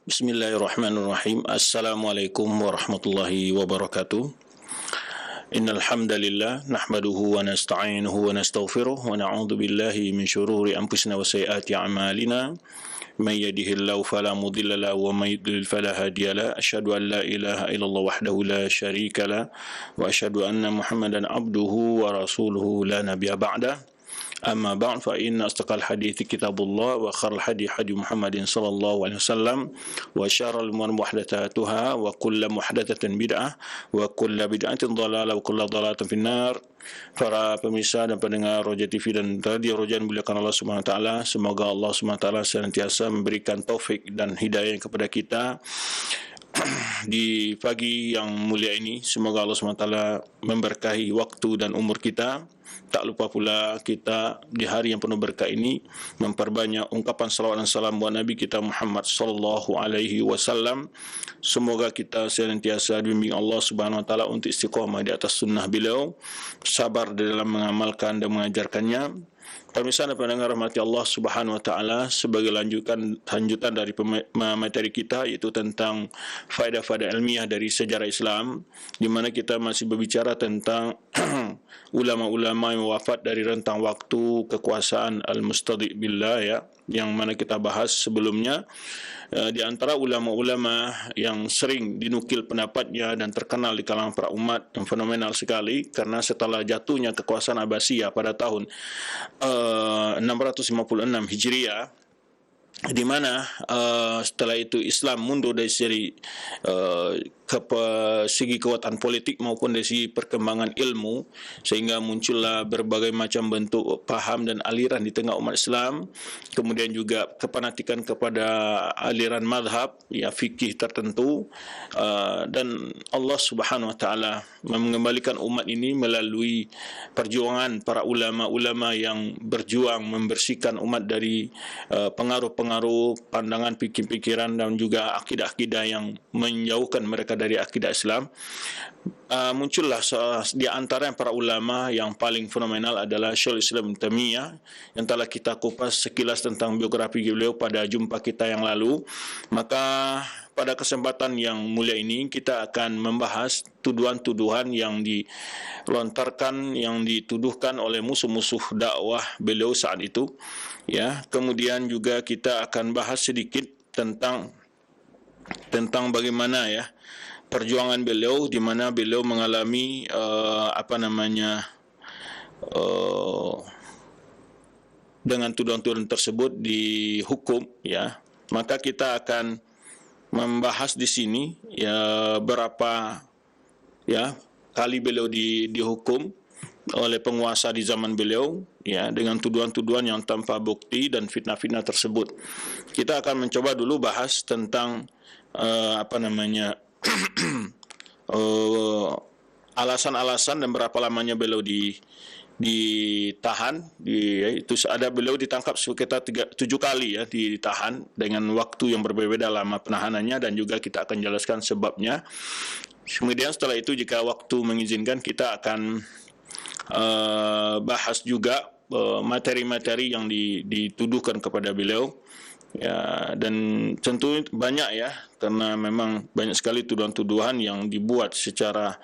Bismillahirrahmanirrahim. Assalamualaikum warahmatullahi wabarakatuh. Innal hamdalillah nahmaduhu wa nasta'inuhu wa nastaghfiruh wa na'udzu billahi min shururi anfusina wa sayyiati a'malina. May yahdihillahu fala mudilla lahu wa may yudlil fala hadiya lahu. Asyhadu an la ilaha illallah wahdahu la syarika lahu wa asyhadu anna Muhammadan abduhu wa rasuluhu la nabiyya ba'dah. أما بعد فإن أصدق الحديث كتاب الله وخير الهدي هدي محمد صلى الله عليه وسلم وشر الأمور محدثاتها وكل محدثة بدعة وكل بدعة ضلالة وكل ضلالة في النار. Para pemirsa dan pendengar Roja TV dan Radio Roja yang dimuliakan Allah Subhanahu wa taala, semoga Allah Subhanahu wa taala senantiasa memberikan taufik dan hidayah kepada kita di pagi yang mulia ini. Semoga Allah SWT memberkahi waktu dan umur kita. Tak lupa pula kita di hari yang penuh berkah ini memperbanyak ungkapan salawat dan salam buat Nabi kita Muhammad sallallahu alaihi wasallam. Semoga kita senantiasa dibimbing Allah Subhanahu wa taala untuk istiqamah di atas sunnah beliau, sabar di dalam mengamalkan dan mengajarkannya. Pemirsa dan pendengar rahmati Allah Subhanahu wa taala, sebagai lanjutan dari materi kita, yaitu tentang faedah-faedah ilmiah dari sejarah Islam, di mana kita masih berbicara tentang ulama-ulama yang wafat dari rentang waktu kekuasaan al-mustadhi' billah, ya, yang mana kita bahas sebelumnya. Di antara ulama-ulama yang sering dinukil pendapatnya dan terkenal di kalangan para umat, yang fenomenal sekali, karena setelah jatuhnya kekuasaan Abbasiyah pada tahun 656 Hijriah, di mana setelah itu Islam mundur dari segi kekuatan politik maupun dari segi perkembangan ilmu, sehingga muncullah berbagai macam bentuk paham dan aliran di tengah umat Islam. Kemudian juga kefanatikan kepada aliran madhab, ya, fikih tertentu, dan Allah Subhanahu wa taala mengembalikan umat ini melalui perjuangan para ulama-ulama yang berjuang membersihkan umat dari pengaruh-pengaruh pandangan pikiran dan juga akidah-akidah yang menjauhkan mereka dari akidah Islam. Muncullah di antara para ulama yang paling fenomenal adalah Syekhul Islam Ibnu Taimiyah, yang telah kita kupas sekilas tentang biografi beliau pada jumpa kita yang lalu. Maka pada kesempatan yang mulia ini kita akan membahas tuduhan-tuduhan yang dilontarkan, yang dituduhkan oleh musuh-musuh dakwah beliau saat itu, ya. Kemudian juga kita akan bahas sedikit tentang bagaimana, ya, perjuangan beliau, di mana beliau mengalami dengan tuduhan-tuduhan tersebut dihukum, ya. Maka kita akan membahas di sini, ya, berapa, ya, kali beliau dihukum oleh penguasa di zaman beliau, ya, dengan tuduhan-tuduhan yang tanpa bukti dan fitnah-fitnah tersebut. Kita akan mencoba dulu bahas tentang alasan-alasan dan berapa lamanya beliau ditahan. Itu ada beliau ditangkap sekitar 7 kali, ya, ditahan dengan waktu yang berbeda lama penahanannya, dan juga kita akan jelaskan sebabnya. Kemudian setelah itu, jika waktu mengizinkan, kita akan bahas juga materi-materi yang dituduhkan kepada beliau, ya, dan tentu banyak, ya, karena memang banyak sekali tuduhan-tuduhan yang dibuat secara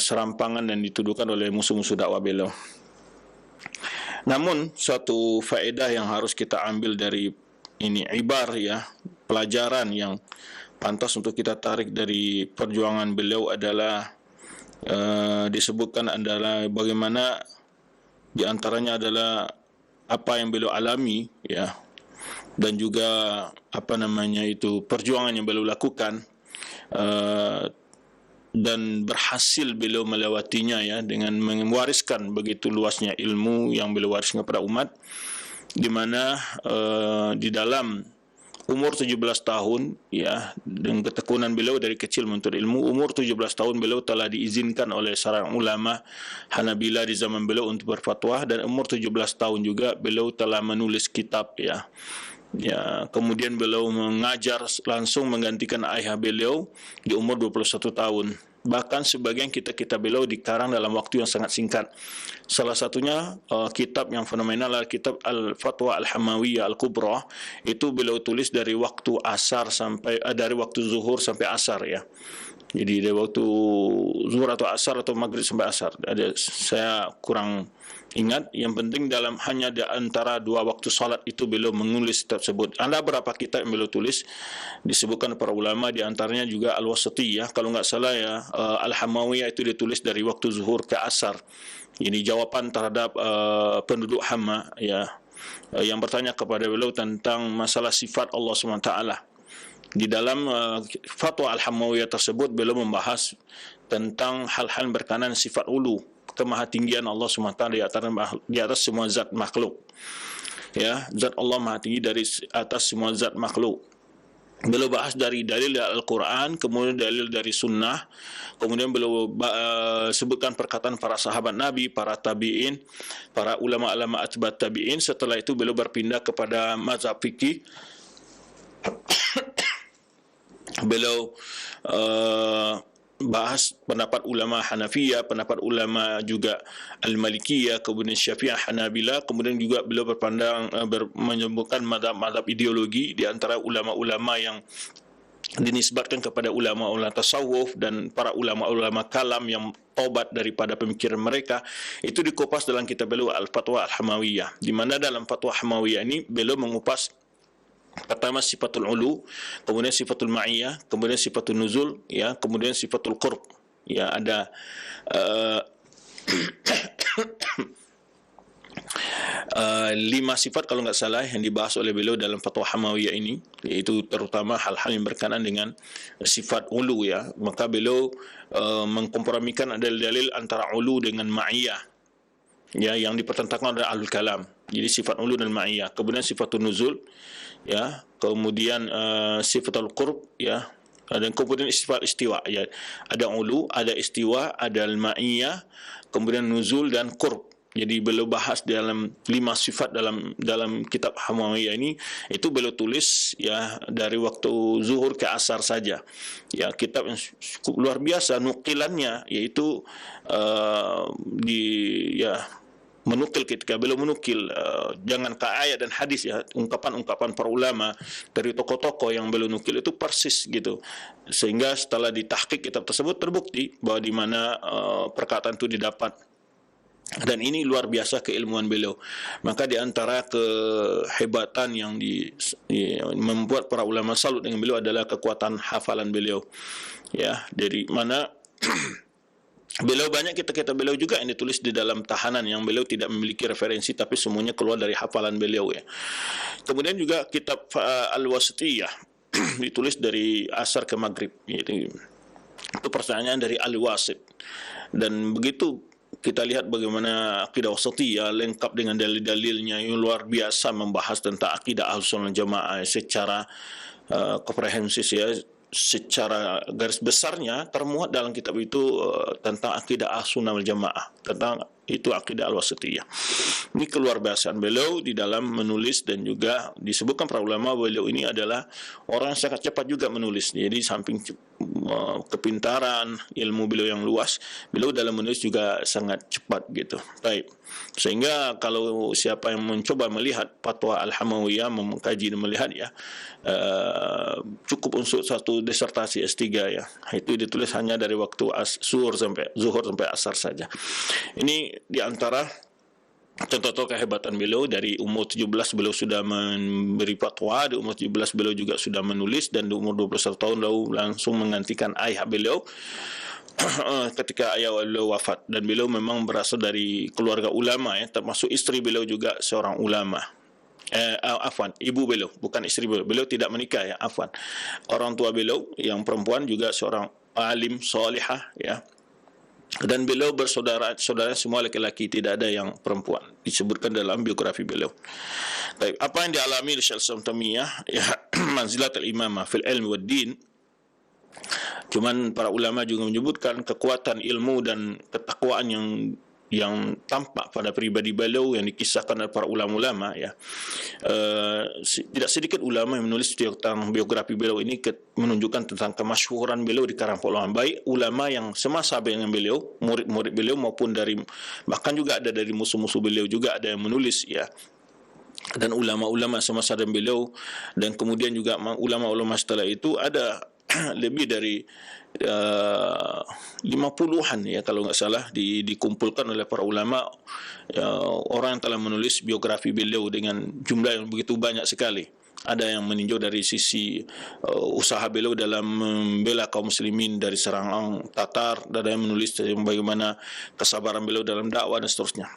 serampangan dan dituduhkan oleh musuh-musuh dakwah beliau. Namun suatu faedah yang harus kita ambil dari ini, ibar, ya, pelajaran yang pantas untuk kita tarik dari perjuangan beliau adalah disebutkan adalah bagaimana di antaranya adalah apa yang beliau alami, ya, dan juga perjuangan yang beliau lakukan, dan berhasil beliau melewatinya, ya, dengan mewariskan begitu luasnya ilmu yang beliau wariskan kepada umat, di mana di dalam umur 17 tahun, ya, dengan ketekunan beliau dari kecil menuntut ilmu, umur 17 tahun beliau telah diizinkan oleh seorang ulama Hanabila di zaman beliau untuk berfatwa, dan umur 17 tahun juga beliau telah menulis kitab, ya. Ya, kemudian beliau mengajar langsung menggantikan ayah beliau di umur 21 tahun. Bahkan sebagian kitab-kitab beliau dikarang dalam waktu yang sangat singkat. Salah satunya kitab yang fenomenal adalah kitab Al-Fatwa Al-Hamawiyah Al-Kubra. Itu beliau tulis dari waktu asar sampai dari waktu zuhur sampai asar ya. Jadi dari waktu zuhur atau asar atau maghrib sampai asar. Saya kurang ingat. Yang penting dalam hanya di antara dua waktu salat itu beliau menulis tersebut. Ada berapa kitab yang beliau tulis disebutkan para ulama, di antaranya juga Al-Wasatiyah, kalau nggak salah ya, Al-Hamawiyah itu ditulis dari waktu zuhur ke asar. Ini jawaban terhadap penduduk Hama ya, yang bertanya kepada beliau tentang masalah sifat Allah SWT. Di dalam fatwa Al-Hamawiyah tersebut beliau membahas tentang hal-hal berkenaan sifat ulu, kemahatinggian Allah SWT di atas semua zat makhluk. Ya, zat Allah Maha Tinggi dari atas semua zat makhluk. Beliau bahas dari dalil Al-Quran, kemudian dalil dari sunnah, kemudian beliau sebutkan perkataan para sahabat Nabi, para tabi'in, para ulama-ulama atba'at tabi'in. Setelah itu beliau berpindah kepada mazhab fikih. Beliau bahas pendapat ulama Hanafiyah, pendapat ulama juga Al-Malikiyah, kemudian Syafi'ah, Hanabila, kemudian juga beliau berpandang menyebutkan madhab ideologi di antara ulama-ulama yang dinisbatkan kepada ulama-ulama tasawuf dan para ulama-ulama kalam yang taubat daripada pemikiran mereka. Itu dikupas dalam kitab beliau Al-Fatwa Al-Hamawiyah, di mana dalam Fatwa Hamawiyah ini beliau mengupas pertama sifatul ulu, kemudian sifatul ma'iyah, kemudian sifatul nuzul ya, kemudian sifatul qurb ya. Ada 5 sifat kalau nggak salah yang dibahas oleh beliau dalam Fatwa Hamawiyah ini, yaitu terutama hal-hal yang berkenaan dengan sifat ulu ya. Maka beliau mengkompromikan dalil-dalil antara ulu dengan ma'iyah ya, yang dipertentangkan oleh ahlul kalam. Jadi sifat ulu dan ma'iyah, kemudian sifatul nuzul ya, kemudian sifatul qurb ya, dan kemudian sifat istiwa ya. Ada ulu, ada istiwa, ada al-ma'iyah, kemudian nuzul dan qurb. Jadi beliau bahas dalam 5 sifat dalam kitab Hamawiyah ini, itu beliau tulis ya dari waktu zuhur ke asar saja. Ya, kitab yang cukup luar biasa nukilannya, yaitu menukil, ketika beliau menukil jangan ke ayat dan hadis ya, ungkapan-ungkapan para ulama dari tokoh-tokoh yang beliau nukil itu persis gitu, sehingga setelah ditahqiq kitab tersebut terbukti bahwa di mana perkataan itu didapat. Dan ini luar biasa keilmuan beliau. Maka di antara kehebatan yang membuat para ulama salut dengan beliau adalah kekuatan hafalan beliau ya, dari mana beliau banyak kitab-kitab beliau juga yang ditulis di dalam tahanan yang beliau tidak memiliki referensi, tapi semuanya keluar dari hafalan beliau ya. Kemudian juga kitab Al-Wasatiyah ditulis dari asar ke maghrib. Itu pertanyaan dari Al-Wasit. Dan begitu kita lihat bagaimana akidah wasatiyah lengkap dengan dalil-dalilnya yang luar biasa, membahas tentang akidah Ahlussunnah wal Jamaah secara komprehensif ya. Secara garis besarnya termuat dalam kitab itu tentang akidah Ahlussunnah wal Jamaah, tentang itu akidah al-wasatiyah. Ini keluar biasaan beliau di dalam menulis, dan juga disebutkan para ulama beliau ini adalah orang yang sangat cepat juga menulis. Jadi samping kepintaran, ilmu beliau yang luas, beliau dalam menulis juga sangat cepat gitu. Baik. Sehingga kalau siapa yang mencoba melihat Fatwa Al-Hamawiyah, mengkaji dan melihat ya, cukup untuk satu disertasi S3 ya. Itu ditulis hanya dari waktu zuhur sampai asar saja. Ini di antara contoh-contoh kehebatan beliau. Dari umur 17 beliau sudah memberi fatwa, di umur 17 beliau juga sudah menulis, dan di umur 21 tahun beliau langsung menggantikan ayah beliau ketika ayah beliau wafat. Dan beliau memang berasal dari keluarga ulama ya, termasuk istri beliau juga seorang ulama. Ibu beliau, bukan istri beliau. Beliau tidak menikah ya, orang tua beliau yang perempuan juga seorang alim salihah ya. Dan beliau bersaudara semua laki-laki, tidak ada yang perempuan, disebutkan dalam biografi beliau. Baik, apa yang dialami oleh Syekh Islam Taimiyah ya, manzilat al-imamah fil ilmi wad din. Cuman para ulama juga menyebutkan kekuatan ilmu dan ketakwaan yang yang tampak pada pribadi beliau yang dikisahkan oleh para ulama-ulama, ya. Tidak sedikit ulama yang menulis tentang biografi beliau ini menunjukkan tentang kemasyhuran beliau di kalangan ulama, baik ulama yang semasa dengan beliau, murid-murid beliau, maupun bahkan juga ada dari musuh-musuh beliau juga ada yang menulis, ya. Dan ulama-ulama semasa dengan beliau, dan kemudian juga ulama-ulama setelah itu ada lebih dari 50-an, ya kalau nggak salah, dikumpulkan oleh para ulama, orang yang telah menulis biografi beliau dengan jumlah yang begitu banyak sekali. Ada yang meninjau dari sisi usaha beliau dalam membela kaum muslimin dari serangan Tatar, ada yang menulis bagaimana kesabaran beliau dalam dakwah dan seterusnya.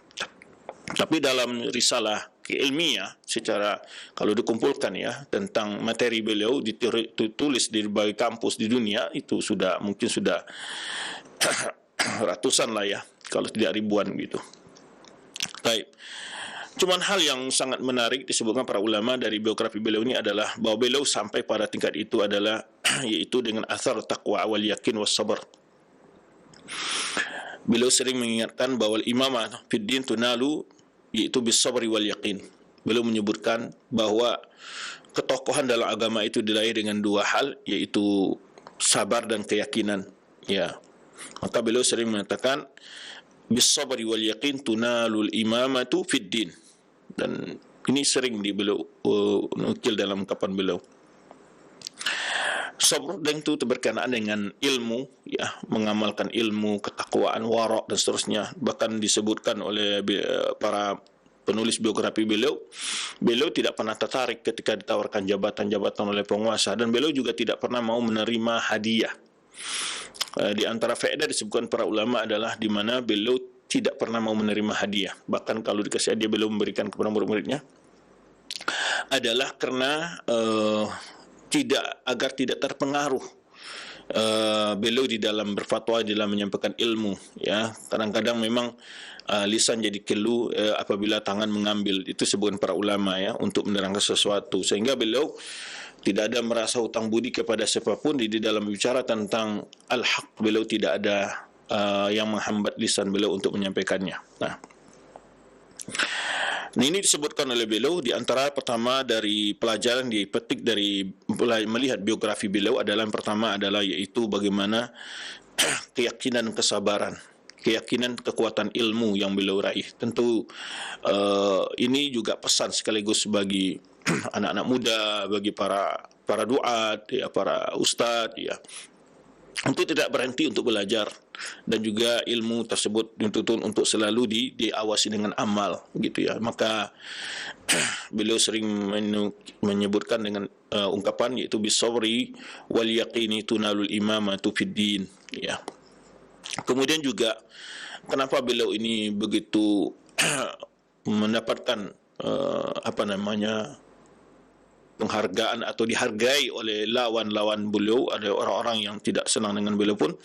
Tapi dalam risalah ilmiah, secara kalau dikumpulkan, ya, tentang materi beliau ditulis di berbagai kampus di dunia, itu mungkin sudah ratusan lah, ya, kalau tidak ribuan gitu. Baik. Cuman hal yang sangat menarik disebutkan para ulama dari biografi beliau ini adalah bahwa beliau sampai pada tingkat itu adalah yaitu dengan athar taqwa wal yakin was sabar. Beliau sering mengingatkan bahwa imamah fid din tunalu, yaitu bis sabri wal yaqin. Beliau menyebutkan bahwa ketokohan dalam agama itu diraih dengan dua hal, yaitu sabar dan keyakinan, ya. Maka beliau sering mengatakan bis sabri wal yaqin tunalul imamatu fid din, dan ini sering beliau nukil dalam ungkapan beliau. Sabr dan itu berkenaan dengan ilmu, ya, mengamalkan ilmu, ketakwaan, warok dan seterusnya. Bahkan disebutkan oleh para penulis biografi beliau tidak pernah tertarik ketika ditawarkan jabatan-jabatan oleh penguasa, dan beliau juga tidak pernah mau menerima hadiah. Di antara faedah disebutkan para ulama adalah di mana beliau tidak pernah mau menerima hadiah. Bahkan kalau dikasih hadiah beliau memberikan kepada murid-muridnya adalah karena agar tidak terpengaruh beliau di dalam berfatwa, di dalam menyampaikan ilmu, ya. Kadang-kadang memang lisan jadi kelu apabila tangan mengambil, itu sebutan para ulama, ya, untuk menerangkan sesuatu, sehingga beliau tidak ada merasa hutang budi kepada siapapun di dalam bicara tentang al-haq. Beliau tidak ada yang menghambat lisan beliau untuk menyampaikannya. Nah, ini disebutkan oleh beliau di antara pertama dari pelajaran dipetik dari melihat biografi beliau adalah yang pertama adalah yaitu bagaimana keyakinan kesabaran, keyakinan kekuatan ilmu yang beliau raih. Tentu ini juga pesan sekaligus bagi anak-anak muda, bagi para duat, ya, para ustadz, ya, untuk tidak berhenti untuk belajar, dan juga ilmu tersebut dituntut untuk selalu diawasi dengan amal, gitu, ya. Maka beliau sering menyebutkan dengan ungkapan yaitu bisawri wal yaqini tunalul imamatu fid din, ya. Kemudian juga kenapa beliau ini begitu mendapatkan penghargaan atau dihargai oleh lawan-lawan beliau, ada orang-orang yang tidak senang dengan beliau pun,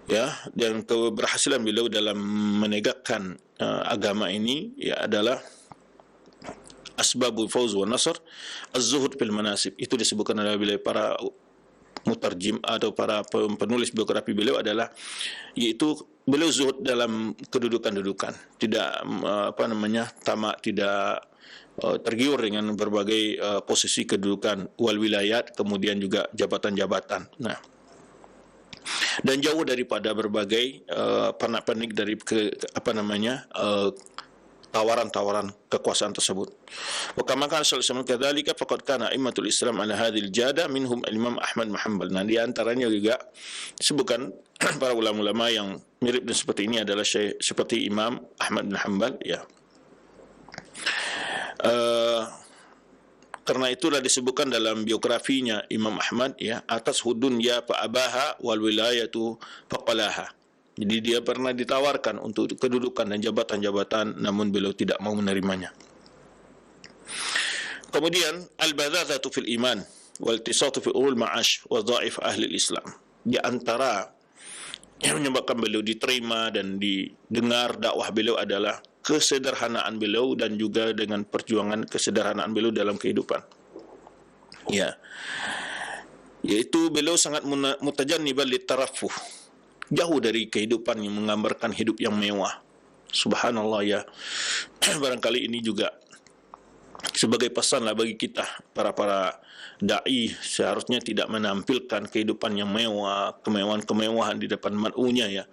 ya. Dan keberhasilan beliau dalam menegakkan agama ini, ya, adalah asbabul fawz wa nasr az-zuhud fil manasib. Itu disebutkan oleh beliau para mutarjim atau para penulis biografi beliau adalah yaitu beliau zuhud dalam kedudukan-kedudukan, tidak tamak, tidak tergiur dengan berbagai posisi kedudukan, wal wilayat, kemudian juga jabatan-jabatan. Nah, dan jauh daripada berbagai pernak-pernik dari tawaran-tawaran kekuasaan tersebut. Wa kama kana sallallahu alaihi kadzalika faqad kana a'immatul Islam ala hadhil jada minhum al-Imam Ahmad bin Hanbal. Nah, di antaranya juga disebutkan para ulama-ulama yang mirip dan seperti ini adalah seperti Imam Ahmad bin Hanbal, ya. Karena itulah disebutkan dalam biografinya Imam Ahmad, ya, atas hudun ya fa'abaha wal wilayatu faqalaha. Jadi dia pernah ditawarkan untuk kedudukan dan jabatan-jabatan, namun beliau tidak mau menerimanya. Kemudian al-badzazatu fil iman wal tisatu fi ulul ma'ash wa dhaif ahli Islam. Di antara yang menyebabkan beliau diterima dan didengar dakwah beliau adalah kesederhanaan beliau dan juga dengan perjuangan kesederhanaan beliau dalam kehidupan, ya, yaitu beliau sangat mutajanniban litarafuh, jauh dari kehidupan yang menggambarkan hidup yang mewah, Subhanallah ya. Barangkali ini juga sebagai pesan lah bagi kita para dai, seharusnya tidak menampilkan kehidupan yang mewah, kemewahan-kemewahan di depan mat'unya ya.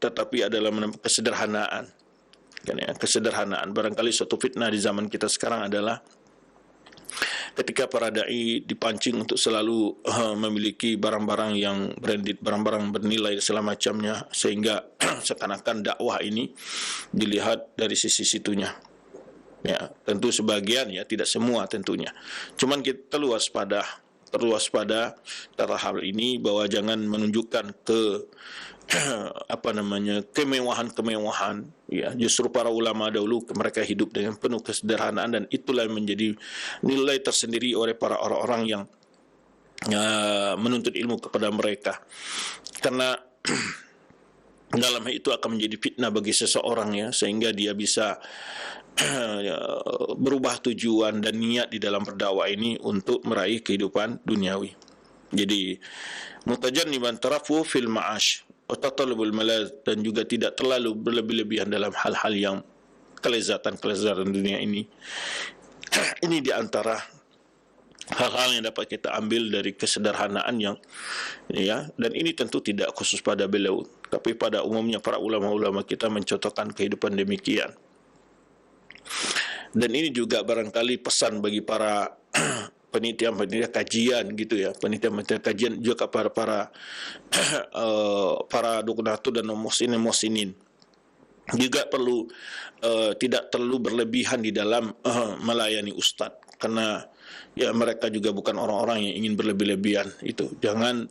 Tetapi adalah menampilkan kesederhanaan. Kan ya, kesederhanaan. Barangkali suatu fitnah di zaman kita sekarang adalah ketika para dai dipancing untuk selalu memiliki barang-barang yang branded, barang-barang bernilai dan segala macamnya, sehingga seakan-akan dakwah ini dilihat dari sisi situnya. Ya, tentu sebagian ya, tidak semua tentunya. Cuman kita perlu waspada terhadap hal ini, bahwa jangan menunjukkan ke kemewahan-kemewahan ya. Justru para ulama dahulu mereka hidup dengan penuh kesederhanaan, dan itulah yang menjadi nilai tersendiri oleh para orang-orang yang menuntut ilmu kepada mereka. Karena dalam hal itu akan menjadi fitnah bagi seseorang ya, sehingga dia bisa berubah tujuan dan niat di dalam berdakwah ini untuk meraih kehidupan duniawi. Jadi mutajanniban tarafu fil ma'ash wa tatalubul malaz, dan juga tidak terlalu berlebih-lebihan dalam hal-hal yang kelezatan dunia ini. Ini di antara hal-hal yang dapat kita ambil dari kesederhanaan yang ya, dan ini tentu tidak khusus pada beliau, tapi pada umumnya para ulama-ulama kita mencontohkan kehidupan demikian. Dan ini juga barangkali pesan bagi para penitia kajian gitu ya, penitia kajian juga kepada para donatur dan muhsinin juga perlu tidak terlalu berlebihan di dalam melayani ustadz, karena ya mereka juga bukan orang-orang yang ingin berlebih-lebihan. Itu jangan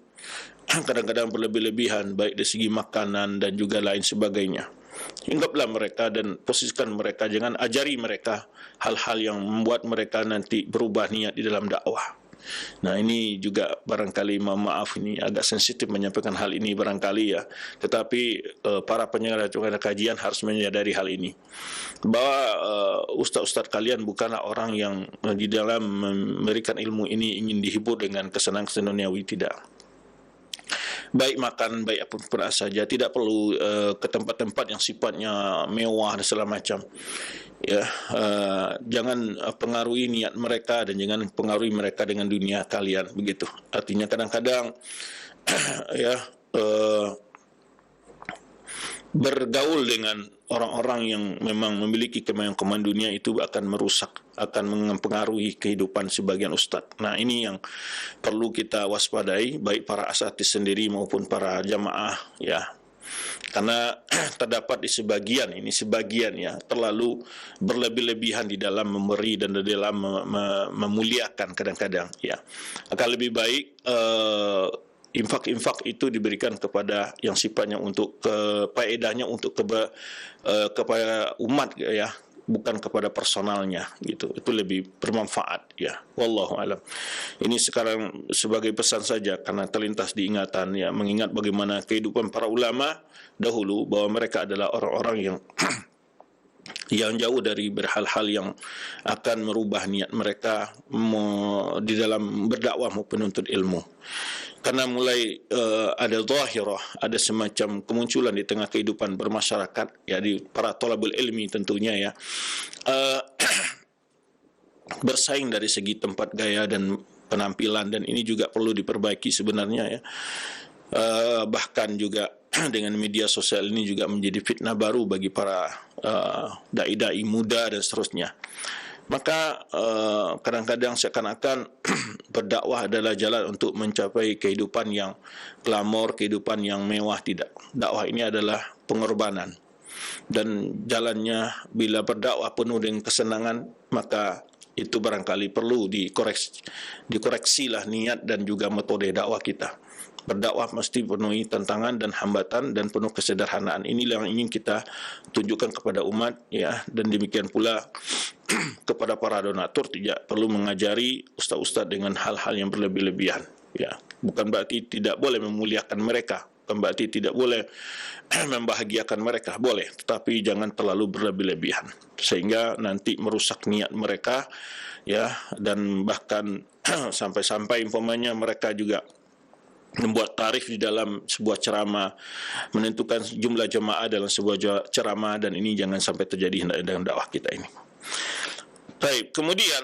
kadang-kadang berlebih-lebihan baik dari segi makanan dan juga lain sebagainya. Hinggaplah mereka dan posisikan mereka, jangan ajari mereka hal-hal yang membuat mereka nanti berubah niat di dalam dakwah. Nah, ini juga barangkali, maaf ini agak sensitif menyampaikan hal ini barangkali ya, tetapi para penyelenggara kajian harus menyadari hal ini, bahwa ustaz-ustaz kalian bukanlah orang yang di dalam memberikan ilmu ini ingin dihibur dengan kesenangan duniawi, tidak. Baik makan, baik apapun saja, tidak perlu ke tempat-tempat yang sifatnya mewah dan segala macam. Ya, jangan pengaruhi niat mereka dan jangan pengaruhi mereka dengan dunia kalian, begitu. Artinya kadang-kadang ya bergaul dengan orang-orang yang memang memiliki kemewahan dunia itu akan merusak, akan mempengaruhi kehidupan sebagian ustadz. Nah, ini yang perlu kita waspadai, baik para asatidz sendiri maupun para jamaah ya. Karena terdapat di sebagian ya, terlalu berlebih-lebihan di dalam memberi dan di dalam memuliakan kadang-kadang ya. Akan lebih baik infak-infak itu diberikan kepada yang sifatnya untuk faedahnya untuk kepada umat ya, bukan kepada personalnya gitu. Itu lebih bermanfaat ya. Wallahu alam. Ini sekarang sebagai pesan saja karena terlintas diingatan ya, mengingat bagaimana kehidupan para ulama dahulu, bahwa mereka adalah orang-orang yang yang jauh dari hal-hal yang akan merubah niat mereka di dalam berdakwah maupun penuntut ilmu. Karena mulai ada zahirah, ada semacam kemunculan di tengah kehidupan bermasyarakat ya, di para thalabul ilmi tentunya ya, bersaing dari segi tempat gaya dan penampilan, dan ini juga perlu diperbaiki sebenarnya ya. Bahkan juga dengan media sosial ini juga menjadi fitnah baru bagi para dai-dai muda dan seterusnya. Maka kadang-kadang seakan-akan berdakwah adalah jalan untuk mencapai kehidupan yang glamor, kehidupan yang mewah. Tidak. Dakwah ini adalah pengorbanan. Dan jalannya bila berdakwah penuh dengan kesenangan, maka itu barangkali perlu dikoreksilah niat dan juga metode dakwah kita. Berdakwah mesti penuhi tantangan dan hambatan dan penuh kesederhanaan. Inilah yang ingin kita tunjukkan kepada umat ya, dan demikian pula kepada para donatur, tidak perlu mengajari ustaz-ustaz dengan hal-hal yang berlebih-lebihan ya. Bukan berarti tidak boleh memuliakan mereka, bukan berarti tidak boleh membahagiakan mereka, boleh, tetapi jangan terlalu berlebih-lebihan sehingga nanti merusak niat mereka ya, dan bahkan sampai-sampai umpamanya mereka juga membuat tarif di dalam sebuah ceramah, menentukan jumlah jemaah dalam sebuah ceramah, dan ini jangan sampai terjadi dalam dakwah kita ini. Baik, kemudian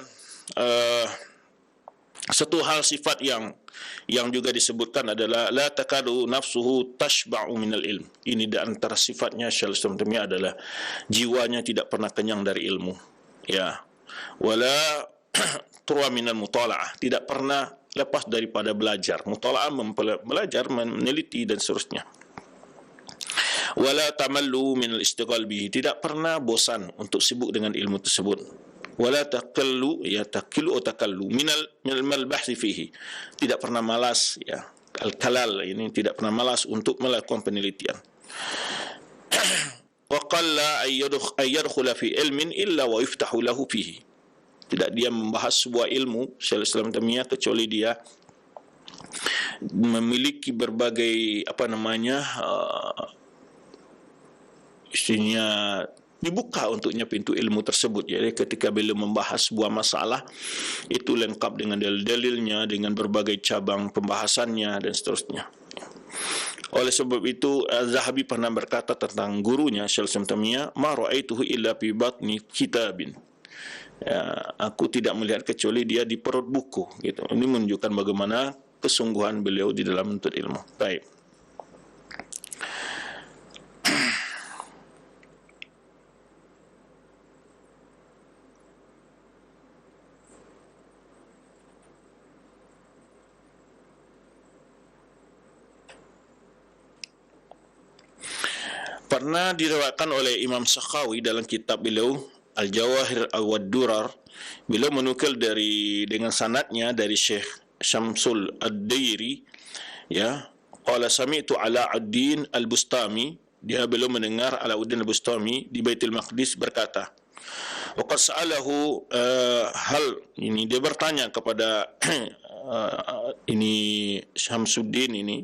satu hal sifat yang juga disebutkan adalah la takadu nafsuhu tashba'u minal ilm. Ini di antara sifatnya Syaikhul Islam Taimiyah adalah jiwanya tidak pernah kenyang dari ilmu. Ya. Wala turwa minal mutala'ah, tidak pernah lepas daripada belajar. Mutala'ah belajar, meneliti dan seterusnya. Wala tamallu minal istighal bihi, tidak pernah bosan untuk sibuk dengan ilmu tersebut. Wala taqallu, ya taqilu atau taqallu minal bahthi fihi, tidak pernah malas, ya al-kalal ini tidak pernah malas untuk melakukan penelitian. Wa qalla ay yadkhula fi ilmin illa wa yuftahu lahu fihi, tidak dia membahas sebuah ilmu Syaikhul Islam Taimiyah kecuali dia memiliki berbagai istilahnya dibuka untuknya pintu ilmu tersebut. Jadi ketika beliau membahas sebuah masalah itu lengkap dengan dalil-dalilnya, dengan berbagai cabang pembahasannya dan seterusnya. Oleh sebab itu Az-Zahabi pernah berkata tentang gurunya Syaikhul Islam Taimiyah, ma ra'aituhu illa fi batni kitabin, ya, aku tidak melihat kecuali dia di perut buku, gitu. Ini menunjukkan bagaimana kesungguhan beliau di dalam menuntut ilmu. Baik. Pernah diriwayatkan oleh Imam Sakhawi dalam kitab beliau Al-Jawahir Al-Waddurar, beliau menukil dengan sanadnya dari Syekh Syamsul Ad-Dairi, ya, qala sami'tu Alauddin Al-Bustami, beliau mendengar Alauddin Al-Bustami di Baitul Maqdis berkata, waqad sa'alahu hal, ini dia bertanya kepada ini Syamsuddin ini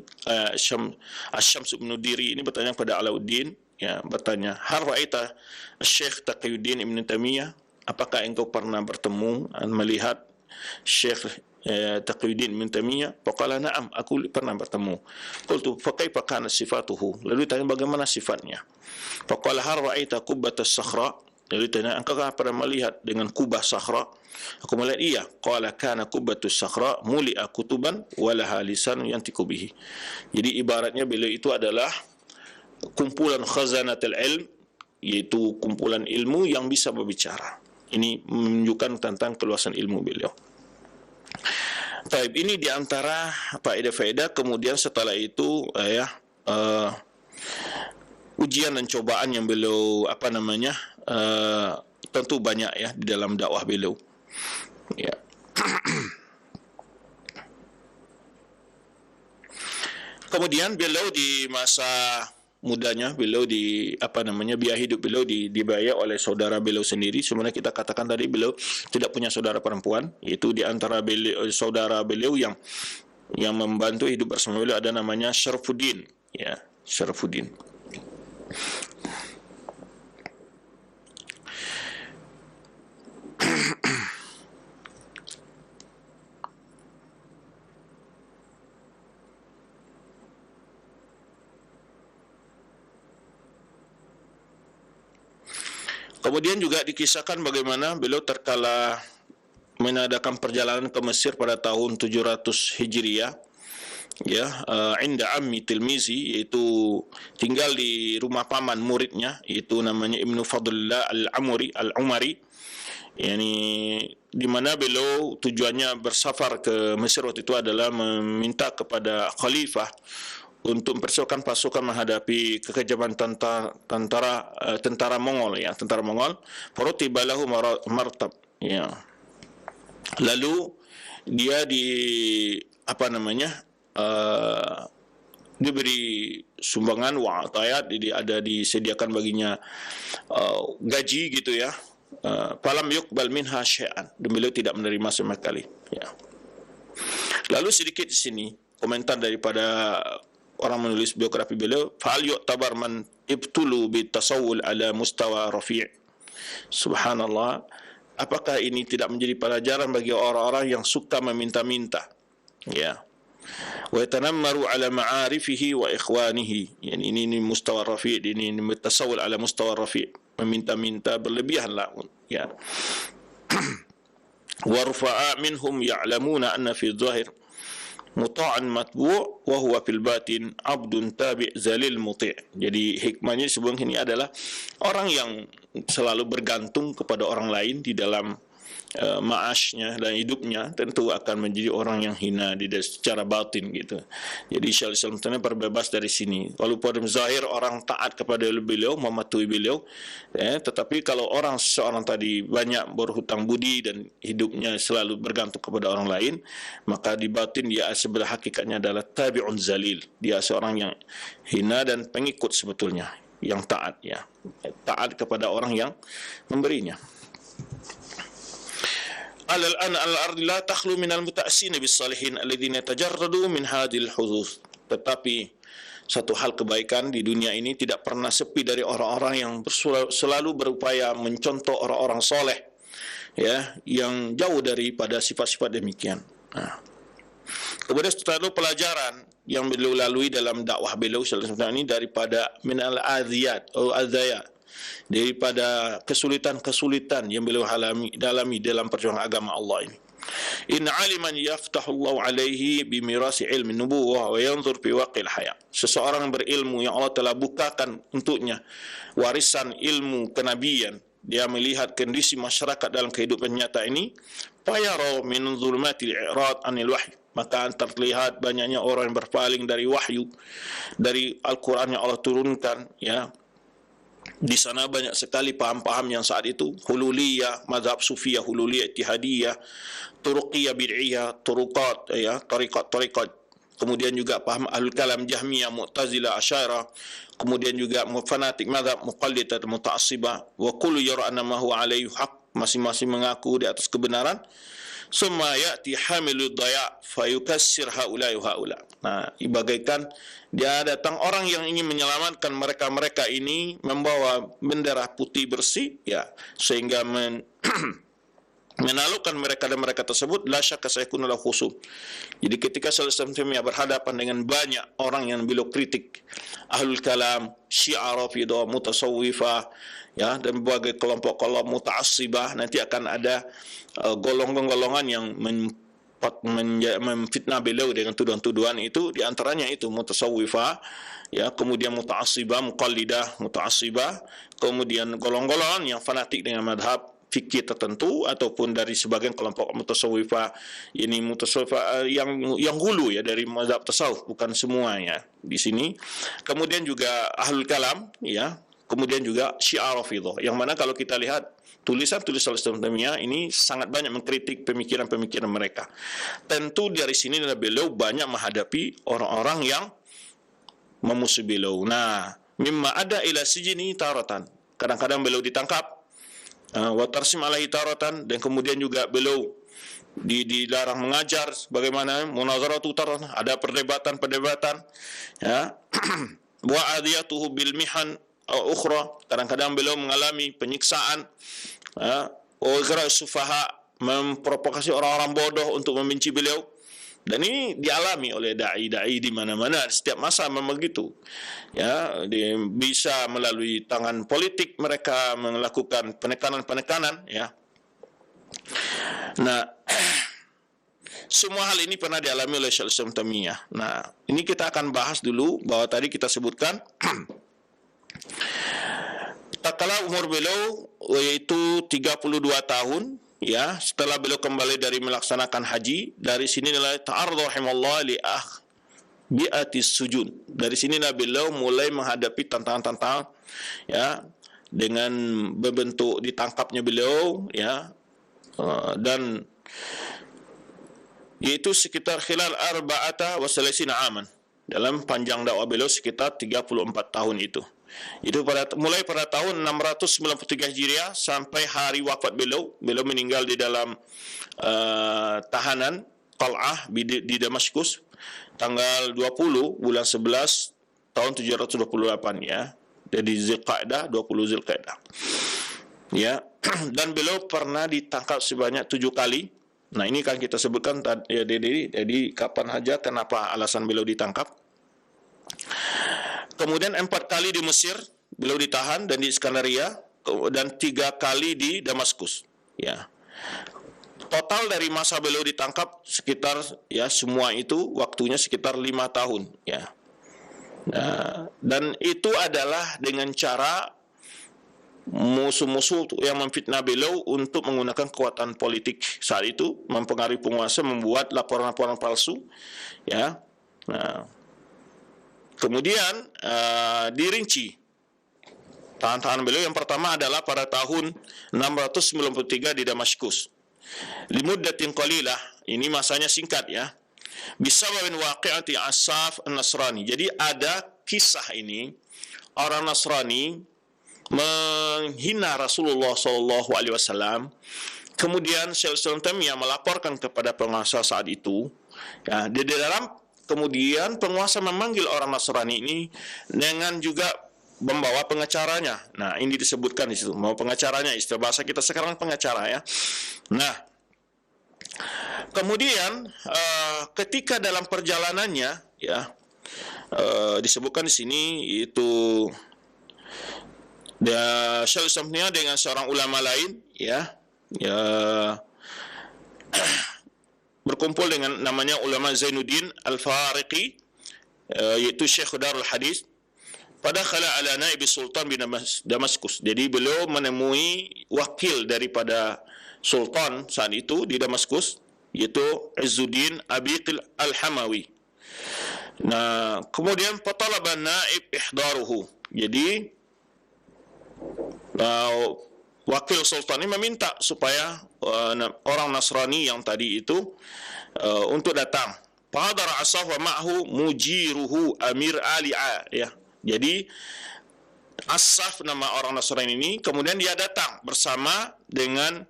Syams bin Diri ini bertanya kepada Alauddin, ya, bertanya, hal ra'aita Syekh Taqiyuddin Ibn Taimiyah, apakah engkau pernah bertemu melihat Syekh Taqiyuddin Ibn Taimiyah? Faqala na'am, aku pernah bertemu. Qultu fa kaifa kana sifatuhu, lalu tanya bagaimana sifatnya. Faqala hal ra'aita qubbatas sakhra, lalu tanya engkau pernah melihat dengan kubah sakhra? Aku melihat iya. Qala kana kubbatus sakhra muli'a kutuban walaha lisan yantiqu bihi. Jadi ibaratnya beliau itu adalah kumpulan khazanatul ilm, yaitu kumpulan ilmu yang bisa berbicara. Ini menunjukkan tentang keluasan ilmu beliau. Baik, ini diantara faedah-faedah. Kemudian setelah itu ujian dan cobaan yang beliau tentu banyak ya di dalam dakwah beliau. Ya. Kemudian beliau di masa mudanya, beliau biaya hidup beliau dibayar oleh saudara beliau sendiri. Sebenarnya kita katakan tadi beliau tidak punya saudara perempuan. Itu di antara saudara beliau yang membantu hidup bersama beliau ada namanya Syarfuddin, ya, Syarfuddin. Kemudian juga dikisahkan bagaimana beliau terkala mengadakan perjalanan ke Mesir pada tahun 700 Hijriah, ya, inda ammi tilmizi, yaitu tinggal di rumah paman muridnya, yaitu namanya Ibnu Fadlillah Al-Umari, yani di mana beliau tujuannya bersafar ke Mesir waktu itu adalah meminta kepada khalifah untuk mempersiapkan pasukan menghadapi kekejaman tentara Mongol, ya, tentara Mongol. Farutiba lahu martab, ya. Lalu dia diberi sumbangan wa'atayat, ada disediakan baginya gaji gitu, ya. Falam yuqbal minha syai'an, dan beliau tidak menerima sama sekali, ya. Lalu sedikit di sini komentar daripada orang menulis biografi beliau, fa'al yu'tabar man ibtulu bitasawul ala mustawa rafi'. Subhanallah, apakah ini tidak menjadi pelajaran bagi orang-orang yang suka meminta-minta, ya, wa yatanammaru ala ma'arifihi wa ikhwanihi. Yani ini mustawa rafi', ini mutasawwil ala mustawa rafi', meminta-minta berlebihanlah ya. Wa rufa'a minhum ya'lamuna anna fi dhahir muta'an matbu' wa huwa fil batin abdun tabi' zalil muti'. Jadi hikmahnya sebelum ini adalah orang yang selalu bergantung kepada orang lain di dalam ma'ashnya dan hidupnya tentu akan menjadi orang yang hina secara batin gitu. Jadi Syaikhul Islam berbebas dari sini. Walaupun zahir orang taat kepada beliau, mematuhi beliau, tetapi kalau seorang tadi banyak berhutang budi dan hidupnya selalu bergantung kepada orang lain, maka di batin dia sebenarnya hakikatnya adalah tabi'un zalil. Dia seorang yang hina dan pengikut sebetulnya, yang taat ya. Taat kepada orang yang memberinya. Al-an al-ardi la takhlu minal muta'assina bis-salihin alladziina tajarradu min hadhil hudus. Tetapi satu hal kebaikan di dunia ini tidak pernah sepi dari orang-orang yang selalu berupaya mencontoh orang-orang soleh ya, yang jauh daripada sifat-sifat demikian. Nah, kemudian selalu pelajaran yang beliau lalui dalam dakwah beliau ini daripada minal adiyat atau adaya, daripada kesulitan-kesulitan yang beliau dalami dalam perjuangan agama Allah ini. In aliman yaftahullahu alaihi bimirasi ilmi nubuwah wa yanzur fi waqil haya. Seseorang berilmu yang Allah telah bukakan untuknya warisan ilmu kenabian, dia melihat kondisi masyarakat dalam kehidupan nyata ini, fayara min zulmatil i'rad anil wahyi, maka terlihat banyaknya orang yang berpaling dari wahyu, dari Al-Quran yang Allah turunkan ya. Di sana banyak sekali paham-paham yang saat itu hululiyah, mazhab sufiyah, hululiyah ittihadiyah, turuqiyah bid'iyah, turuqat ya, tariqat. Kemudian juga paham ahlul kalam jahmiyah, mu'tazilah, asy'ariyah. Kemudian juga fanatik mazhab muqallidah, muta'assibah, wa kullu yara anna ma huwa alaihi haq, masing-masing mengaku di atas kebenaran. Summa ya'ti hamilud daya fayukassir haula'i haula. Nah, bagaikan dia datang orang yang ingin menyelamatkan mereka-mereka ini membawa bendera putih bersih ya, sehingga menaklukkan mereka dan mereka tersebut la syakka sayakunu lahu khusum. Jadi ketika Sallallahu Alaihi Wasallam berhadapan dengan banyak orang yang beliau kritik, ahlul kalam, syiah rafidah, mutasawwifah ya, dan berbagai kelompok-kelompok muta'assibah, nanti akan ada golongan-golongan yang memfitnah beliau dengan tuduhan-tuduhan itu, di antaranya itu mutasawwifah ya, kemudian muta'assibah, muqallidah, muta'assibah, kemudian golongan-golongan yang fanatik dengan madhab fikih tertentu, ataupun dari sebagian kelompok mutasawwifah ini mutasawwifah yang hulu ya, dari mazhab tasawuf, bukan semuanya di sini. Kemudian juga ahlul kalam ya, kemudian juga syiah rafidah, yang mana kalau kita lihat tulisan-tulisan Islamiyah ini sangat banyak mengkritik pemikiran-pemikiran mereka. Tentu dari sini beliau banyak menghadapi orang-orang yang memusuhi beliau. Nah, mimma ada ila sijini taratan, kadang-kadang beliau ditangkap, wa tarsim alaihi taratan, dan kemudian juga beliau dilarang mengajar, bagaimana munazaratu taratan, ada perdebatan ya. Wa adiyatuhu bil mihan ukhra, kadang-kadang beliau mengalami penyiksaan ya, wa ighra' sufaha, memprovokasi orang-orang bodoh untuk membenci beliau. Dan ini dialami oleh dai-dai di mana-mana, setiap masa memang begitu. Ya, bisa melalui tangan politik mereka melakukan penekanan-penekanan ya. Nah, semua hal ini pernah dialami oleh Syaikhul Islam Taimiyah. Nah, ini kita akan bahas dulu bahwa tadi kita sebutkan tatkala umur beliau yaitu 32 tahun ya, setelah beliau kembali dari melaksanakan haji. Dari sini nilai ta'arudh rahimallahu li bi'atis sujud. Dari sini beliau mulai menghadapi tantangan-tantangan ya, dengan berbentuk ditangkapnya beliau ya, dan yaitu sekitar khilal arba'ata wa salasina aman, dalam panjang dakwah beliau sekitar 34 tahun itu. Itu mulai pada tahun 693 Hijriah sampai hari wafat beliau. Beliau meninggal di dalam tahanan Qal'ah di Damaskus tanggal 20 bulan 11 tahun 728 ya. Jadi Zulqa'dah, 20 Zulqa'dah. Ya, dan beliau pernah ditangkap sebanyak 7 kali Nah, ini kan kita sebutkan ya, jadi kapan saja, kenapa alasan beliau ditangkap. Kemudian 4 kali di Mesir beliau ditahan dan di Iskandaria, dan 3 kali di Damaskus. Ya. Total dari masa beliau ditangkap sekitar, ya, semua itu waktunya sekitar 5 tahun. Ya. Nah, dan itu adalah dengan cara musuh-musuh yang memfitnah beliau untuk menggunakan kekuatan politik saat itu, mempengaruhi penguasa, membuat laporan-laporan palsu, ya. Nah, kemudian dirinci tahan-tahan beliau. Yang pertama adalah pada tahun 693 di Damaskus. Limuddatin qalilah, ini masanya singkat, ya. Bisababin waqi'ati Asaf an-Nasrani. Jadi ada kisah ini, orang Nasrani menghina Rasulullah SAW. Kemudian Syekh Islam Taimiyah melaporkan kepada penguasa saat itu. Ya, di dalam kemudian penguasa memanggil orang Nasrani ini dengan juga membawa pengacaranya. Nah, ini disebutkan di situ, mau pengacaranya, istilah bahasa kita sekarang pengacara, ya. Nah, kemudian ketika dalam perjalanannya, ya, disebutkan di sini itu Syekh Islam Taimiyah dengan seorang ulama lain, ya, berkumpul dengan namanya ulama Zainuddin Al-Fariqi, yaitu Syekh Darul Hadis. Pada kala ala naib Sultan bin Damaskus. Jadi beliau menemui wakil daripada Sultan saat itu di Damaskus, yaitu Izzuddin Abiqil Al-Hamawi. Nah, kemudian fatalaba naib ihdaruhu. Jadi wakil Sultan ini meminta supaya orang Nasrani yang tadi itu untuk datang. Fahadara Asaf wa ma'hu mujiruhu Amir Ali'a, ya. Jadi Asaf, nama orang Nasrani ini, kemudian dia datang bersama dengan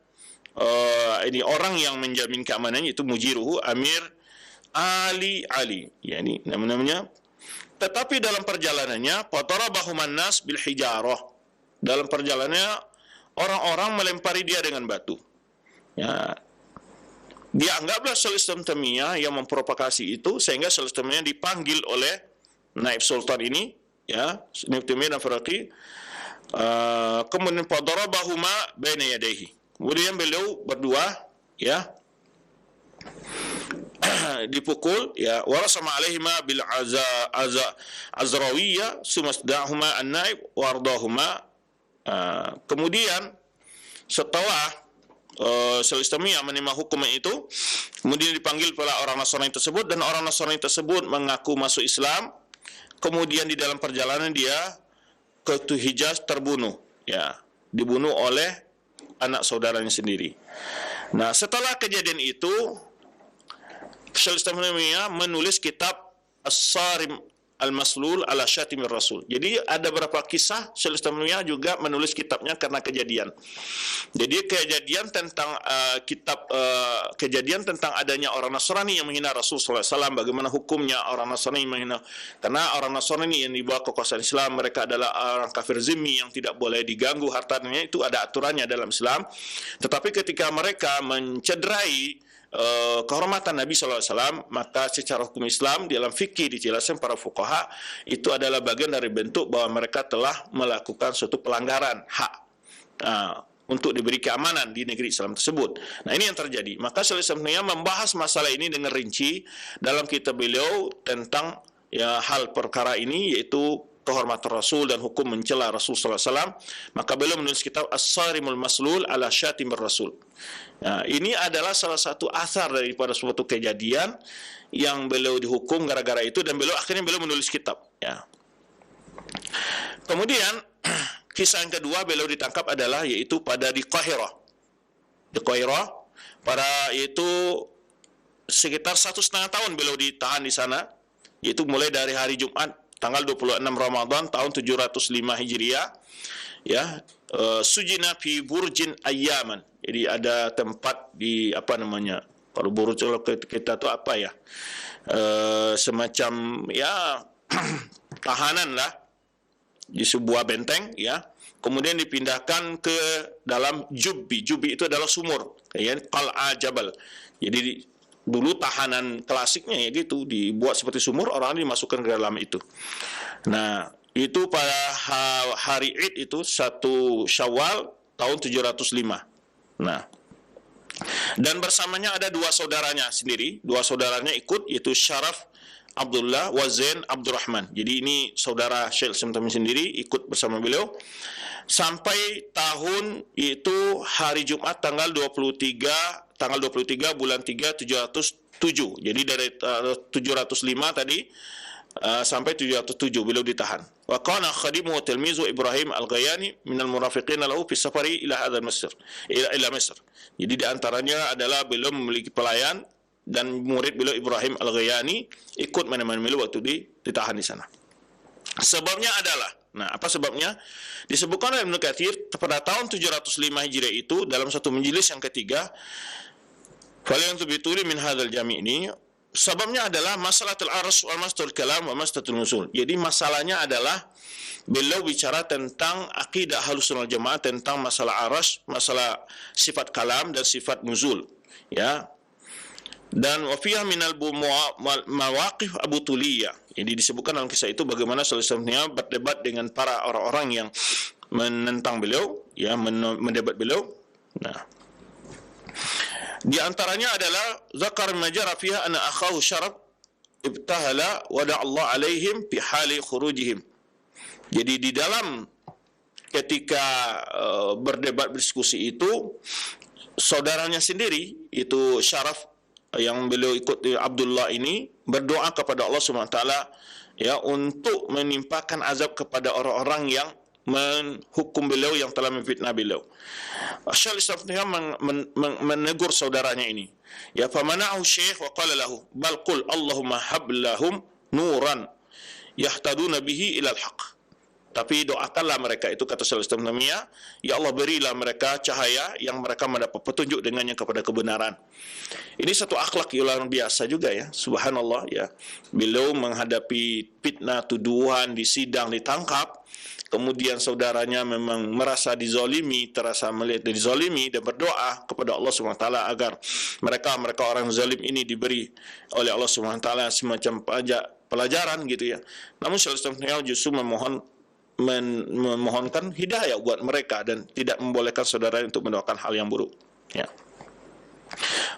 ini orang yang menjamin keamanannya, itu mujiruhu Amir Ali, ya, ini namanya. Tetapi dalam perjalanannya fatarabahuman nas bil hijarah. Dalam perjalanannya orang-orang melempari dia dengan batu. Ya. Dianggaplah Syekh Islam Taimiyah yang memprovokasi itu, sehingga Syekh Islam Taimiyah dipanggil oleh naib sultan ini, ya, Ibnu Taimiyah dan Faraqi. Kemudian fadarabahuma baina yadayhi. Kemudian beliau berdua, ya, dipukul, ya, warasama alaihima bil azrawiyah sumasdahuma an-naib wardahuma. Kemudian setelah Syekh Islam Taimiyah menerima hukuman itu, kemudian dipanggil pula orang Nasrani tersebut, dan orang Nasrani tersebut mengaku masuk Islam. Kemudian di dalam perjalanan dia ke Hijaz terbunuh, ya, dibunuh oleh anak saudaranya sendiri. Nah, setelah kejadian itu Syekh Islam Taimiyah menulis kitab As-Sarim Al-Maslul ala Syatimir Rasul. Jadi ada beberapa kisah Syekh Islam Taimiyah juga menulis kitabnya karena kejadian. Jadi kejadian tentang kejadian tentang adanya orang Nasrani yang menghina Rasul sallallahu alaihi wasallam, bagaimana hukumnya orang Nasrani yang menghina, karena orang Nasrani yang dibawa kekuasaan Islam, mereka adalah orang kafir zimmi yang tidak boleh diganggu hartanya, itu ada aturannya dalam Islam. Tetapi ketika mereka mencederai kehormatan Nabi SAW, maka secara hukum Islam dalam fikih dijelaskan para fuqaha itu adalah bagian dari bentuk bahwa mereka telah melakukan suatu pelanggaran hak untuk diberi keamanan di negeri Islam tersebut. Nah, ini yang terjadi. Maka Syekh Islam Taimiyah membahas masalah ini dengan rinci dalam kitab beliau tentang, ya, hal perkara ini, yaitu kehormatan Rasul dan hukum mencela Rasul SAW. Maka beliau menulis kitab As-Sarimul Maslul ala Syatimir Rasul. Nah, ini adalah salah satu asar daripada suatu kejadian yang beliau dihukum gara-gara itu, dan akhirnya beliau menulis kitab, ya. Kemudian kisah yang kedua beliau ditangkap adalah yaitu pada di Qahirah. Di Qahirah yaitu sekitar 1,5 tahun beliau ditahan di sana, yaitu mulai dari hari Jumat tanggal 26 Ramadan tahun 705 Hijriah, ya, sujina fi burjin ayyaman. Jadi ada tempat di kalau burj kita tuh apa, ya, semacam, ya, tahanan lah di sebuah benteng, ya, kemudian dipindahkan ke dalam jubbi. Jubbi itu adalah sumur, ya, qal'a jabal. Jadi dulu tahanan klasiknya ya gitu, dibuat seperti sumur, orang dimasukkan ke dalam itu. Nah, itu pada hari Id itu 1 Syawal tahun 705. Nah, dan bersamanya ada dua saudaranya sendiri, dua saudaranya ikut, yaitu Syaraf Abdullah wa Zain Abdurrahman. Jadi ini saudara Syekh Islam Taimi sendiri ikut bersama beliau sampai tahun itu hari Jumat tanggal 23 bulan 3 707. Jadi dari 705 tadi sampai 707 beliau ditahan. Wa kana khadimu tilmizu Ibrahim Al-Ghayani min al-murafiqin lahu fi safari ila hadha Misr, ila Misr. Jadi di antaranya adalah beliau memiliki pelayan dan murid beliau Ibrahim Al-Ghayani ikut menemani beliau waktu ditahan di sana. Sebabnya adalah, nah apa sebabnya? Disebutkan oleh Ibnu Katsir pada tahun 705 Hijriah itu dalam satu majelis yang ketiga, falyantubituli min hadzal jami' ini, sebabnya adalah masalatul arsy wal masalatul kalam wa masalatul nusul. Jadi masalahnya adalah beliau bicara tentang akidah Ahlussunnah wal Jamaah tentang masalah arsy, masalah sifat kalam dan sifat nuzul, ya. Dan wafiyah minal mawaqif Abu Tuliyah. Jadi disebutkan dalam kisah itu bagaimana Sallallahu berdebat dengan para orang-orang yang menentang beliau, ya, mendebat beliau. Nah, di antaranya adalah zakar majara fiha anna akhahu Syaraf ibtahala wa Allah alaihim fi hali khurujihim. Jadi di dalam ketika berdebat berdiskusi itu, saudaranya sendiri itu Syaraf yang beliau ikut Abdullah ini berdoa kepada Allah SWT, ya, untuk menimpakan azab kepada orang-orang yang menghukum beliau, yang telah memfitnah beliau. Syekh Islam menegur saudaranya ini, ya, famana'u syekh wa qala lahu bal qul Allahumma hab lahum nuran yahtaduna bihi ila al-haq. Tapi doakanlah mereka itu, kata Syekh Islam Taimiyah, ya Allah berilah mereka cahaya yang mereka mendapat petunjuk dengannya kepada kebenaran. Ini satu akhlak yang luar biasa juga, ya, subhanallah, ya. Beliau menghadapi fitnah, tuduhan, di sidang ditangkap, kemudian saudaranya memang merasa dizalimi, terasa melihat dizalimi, dan berdoa kepada Allah SWT agar mereka orang zalim ini diberi oleh Allah SWT semacam pelajaran gitu, ya. Namun Syekh Islam Taimiyah justru memohonkan hidayah buat mereka dan tidak membolehkan saudara untuk mendoakan hal yang buruk, ya.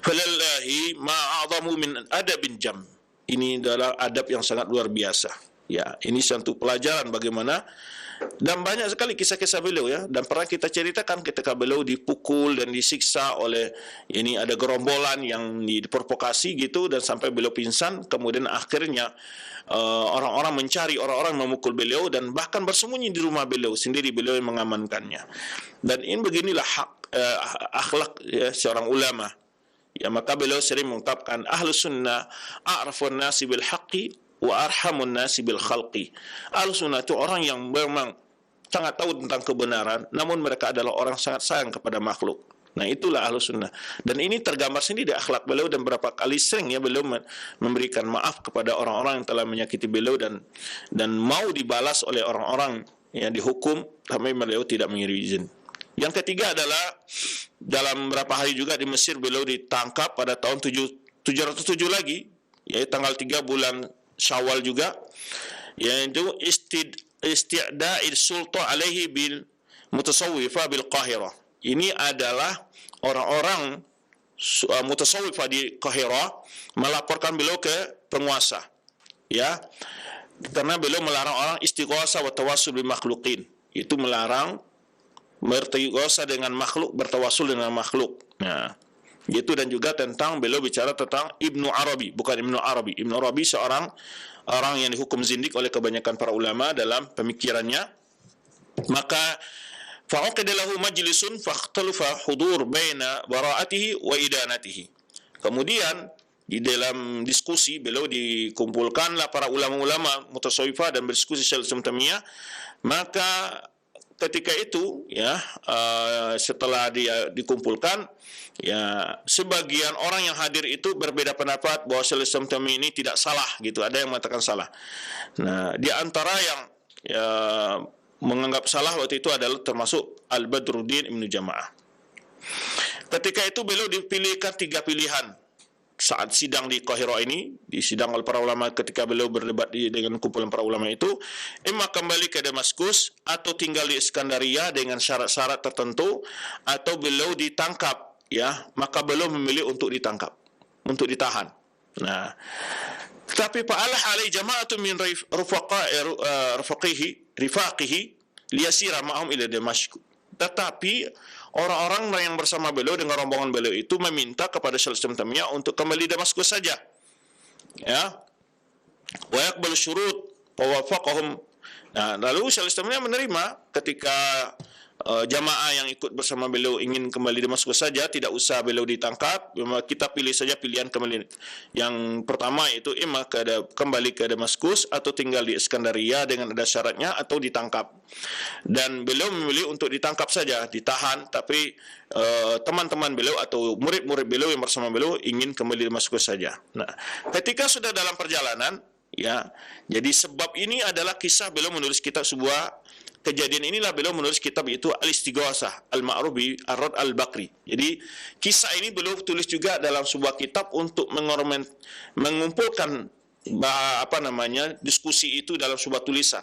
Falillahi ma'adhamu min adabin jam. Ini adalah adab yang sangat luar biasa, ya. Ini satu pelajaran bagaimana, dan banyak sekali kisah-kisah beliau, ya, dan pernah kita ceritakan ketika beliau dipukul dan disiksa oleh, ini ada gerombolan yang diprovokasi gitu, dan sampai beliau pingsan, kemudian akhirnya orang-orang mencari orang-orang memukul beliau dan bahkan bersembunyi di rumah beliau sendiri, beliau yang mengamankannya. Dan ini beginilah akhlak, ya, seorang ulama, ya. Maka beliau sering mengungkapkan Ahlus Sunnah a'rafun nasi bil haqqi wa arhamun nasi bil khalqi. Ahlus Sunnah itu orang yang memang sangat tahu tentang kebenaran, namun mereka adalah orang sangat sayang kepada makhluk. Nah, itulah Ahlus Sunnah. Dan ini tergambar sendiri di akhlak beliau, dan berapa kali sering, ya, beliau memberikan maaf kepada orang-orang yang telah menyakiti beliau dan mau dibalas oleh orang-orang yang dihukum, sampai beliau tidak mengirim izin. Yang ketiga adalah dalam beberapa hari juga di Mesir beliau ditangkap pada tahun 707 lagi, yaitu tanggal 3 bulan Syawal juga, yaitu isti'da'il sultan alaihi bil mutasawwifah bil Qahirah. Ini adalah orang-orang mutasawwifah di Qahirah melaporkan beliau ke penguasa, ya, karena beliau melarang orang istighosah wa tawassul bil makhluqin. Itu melarang bertighosah dengan makhluk, bertawassul dengan makhluk. Nah, itu. Dan juga tentang beliau bicara tentang Ibnu Arabi, bukan Ibnu Arabi. Ibnu Arabi seorang orang yang dihukum zindik oleh kebanyakan para ulama dalam pemikirannya. Maka fa'uqida lahu majlisun fakhtalafa hudur baina bara'atihi wa idanatihi. Kemudian di dalam diskusi beliau dikumpulkanlah para ulama-ulama mutasawwifah dan berdiskusi Syekh Islam Taimiyah. Maka ketika itu, ya, setelah dia dikumpulkan, ya, sebagian orang yang hadir itu berbeda pendapat bahwa Syekh Islam Taimiyah ini tidak salah gitu, ada yang mengatakan salah. Nah, di antara yang, ya, menganggap salah waktu itu adalah termasuk Al-Badruddin Ibnu Jama'ah. Ketika itu beliau dipilihkan 3 pilihan saat sidang di Qahirah ini, di sidang para ulama ketika beliau berdebat dengan kumpulan para ulama itu, imma kembali ke Damaskus atau tinggal di Iskandaria dengan syarat-syarat tertentu, atau beliau ditangkap, ya, maka beliau memilih untuk ditangkap, untuk ditahan. Nah, tapi fa'alah alai jama'atu min rifaqihi liyasira ma'hum ila Damashq. Tetapi orang-orang yang bersama beliau dengan rombongan beliau itu meminta kepada Syaikhul Islam Taimiyah untuk kembali Damaskus saja. Ya. Wa yaqbalu syurut wa wafaqahum. Nah, lalu Syaikhul Islam Taimiyah menerima ketika jamaah yang ikut bersama beliau ingin kembali Damaskus saja, tidak usah beliau ditangkap, kita pilih saja pilihan kembali. Yang pertama yaitu imma kembali ke Damaskus atau tinggal di Iskandaria dengan ada syaratnya, atau ditangkap. Dan beliau memilih untuk ditangkap saja, ditahan, tapi teman-teman beliau atau murid-murid beliau yang bersama beliau ingin kembali Damaskus saja. Nah, ketika sudah dalam perjalanan, ya, jadi sebab ini adalah kisah beliau menulis kitab sebuah kejadian inilah beliau menulis kitab itu Al-Istighosah Al-Ma'ruf bi Ar-Rad Al-Bakri. Jadi kisah ini beliau tulis juga dalam sebuah kitab untuk mengumpulkan diskusi itu dalam sebuah tulisan.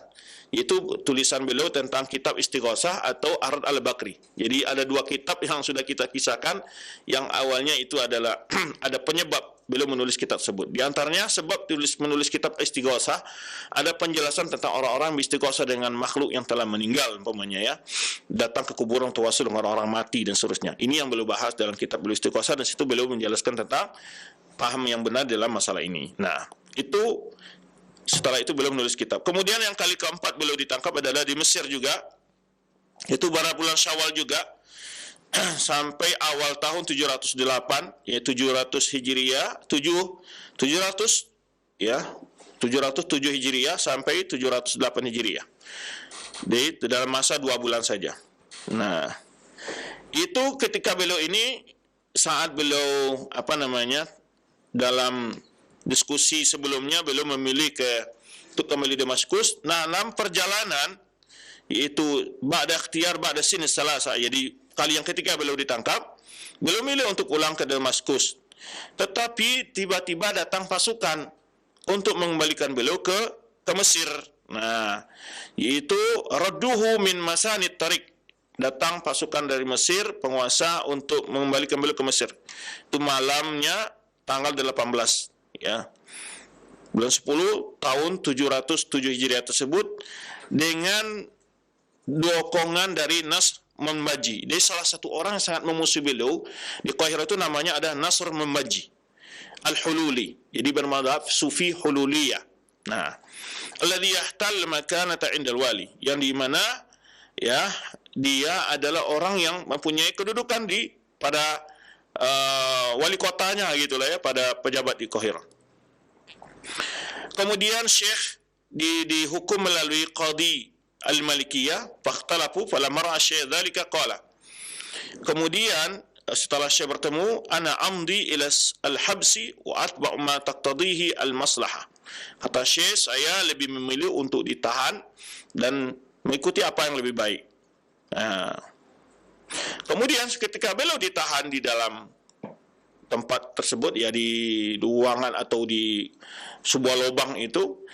Yaitu tulisan beliau tentang kitab Istighosah atau Ar-Rad Al-Bakri. Jadi ada 2 kitab yang sudah kita kisahkan. Yang awalnya itu adalah ada penyebab beliau menulis kitab tersebut. Di antaranya sebab menulis kitab Istighosah, ada penjelasan tentang orang-orang beristighosah dengan makhluk yang telah meninggal, umpamanya, ya, datang ke kuburan tawasul dengan orang-orang mati dan seterusnya. Ini yang beliau bahas dalam kitab beliau Istighosah, dan situ beliau menjelaskan tentang paham yang benar dalam masalah ini. Nah, itu setelah itu beliau menulis kitab. Kemudian yang kali keempat beliau ditangkap adalah di Mesir juga. Itu pada bulan Syawal juga. Sampai awal tahun 708, yaitu 700 Hijriah, 707 Hijriah sampai 708 Hijriah. Di dalam masa 2 bulan saja. Nah, itu ketika beliau ini saat beliau dalam diskusi sebelumnya beliau memilih untuk kembali Damaskus. Nah, dalam perjalanan yaitu ba'da ikhtiyar ba'da sin salasa, jadi kali yang ketiga beliau ditangkap, beliau milih untuk pulang ke Damaskus. Tetapi tiba-tiba datang pasukan untuk mengembalikan beliau ke Mesir. Nah, yaitu radduhu min masanid tariq. Datang pasukan dari Mesir, penguasa, untuk mengembalikan beliau ke Mesir. Itu malamnya tanggal 18, ya. Bulan 10 tahun 707 Hijriah tersebut, dengan dokongan dari Nasr Mambaji. Dia salah satu orang yang sangat memusuhi beliau di Qahirah itu, namanya ada Nasr Mambaji Al-Hululi. Jadi bermadhab Sufi Hululiyah. Nah, alladhi yahtal makanata indal wali, yang di mana, ya, dia adalah orang yang mempunyai kedudukan pada wali kotanya, gitulah, ya, pada pejabat di Qahirah. Kemudian Syekh dihukum melalui qadi Al-Malikiyah, fakhtalafu falamma ra'a syekh dzalika qala. Kemudian setelah Syekh bertemu, ana amdi ila al-habsi wa atba'u ma taqtadihi al-maslahah. Kata Syekh, saya lebih memilih untuk ditahan dan mengikuti apa yang lebih baik. Nah, kemudian ketika beliau ditahan di dalam tempat tersebut, ya, di ruangan atau di sebuah lubang itu,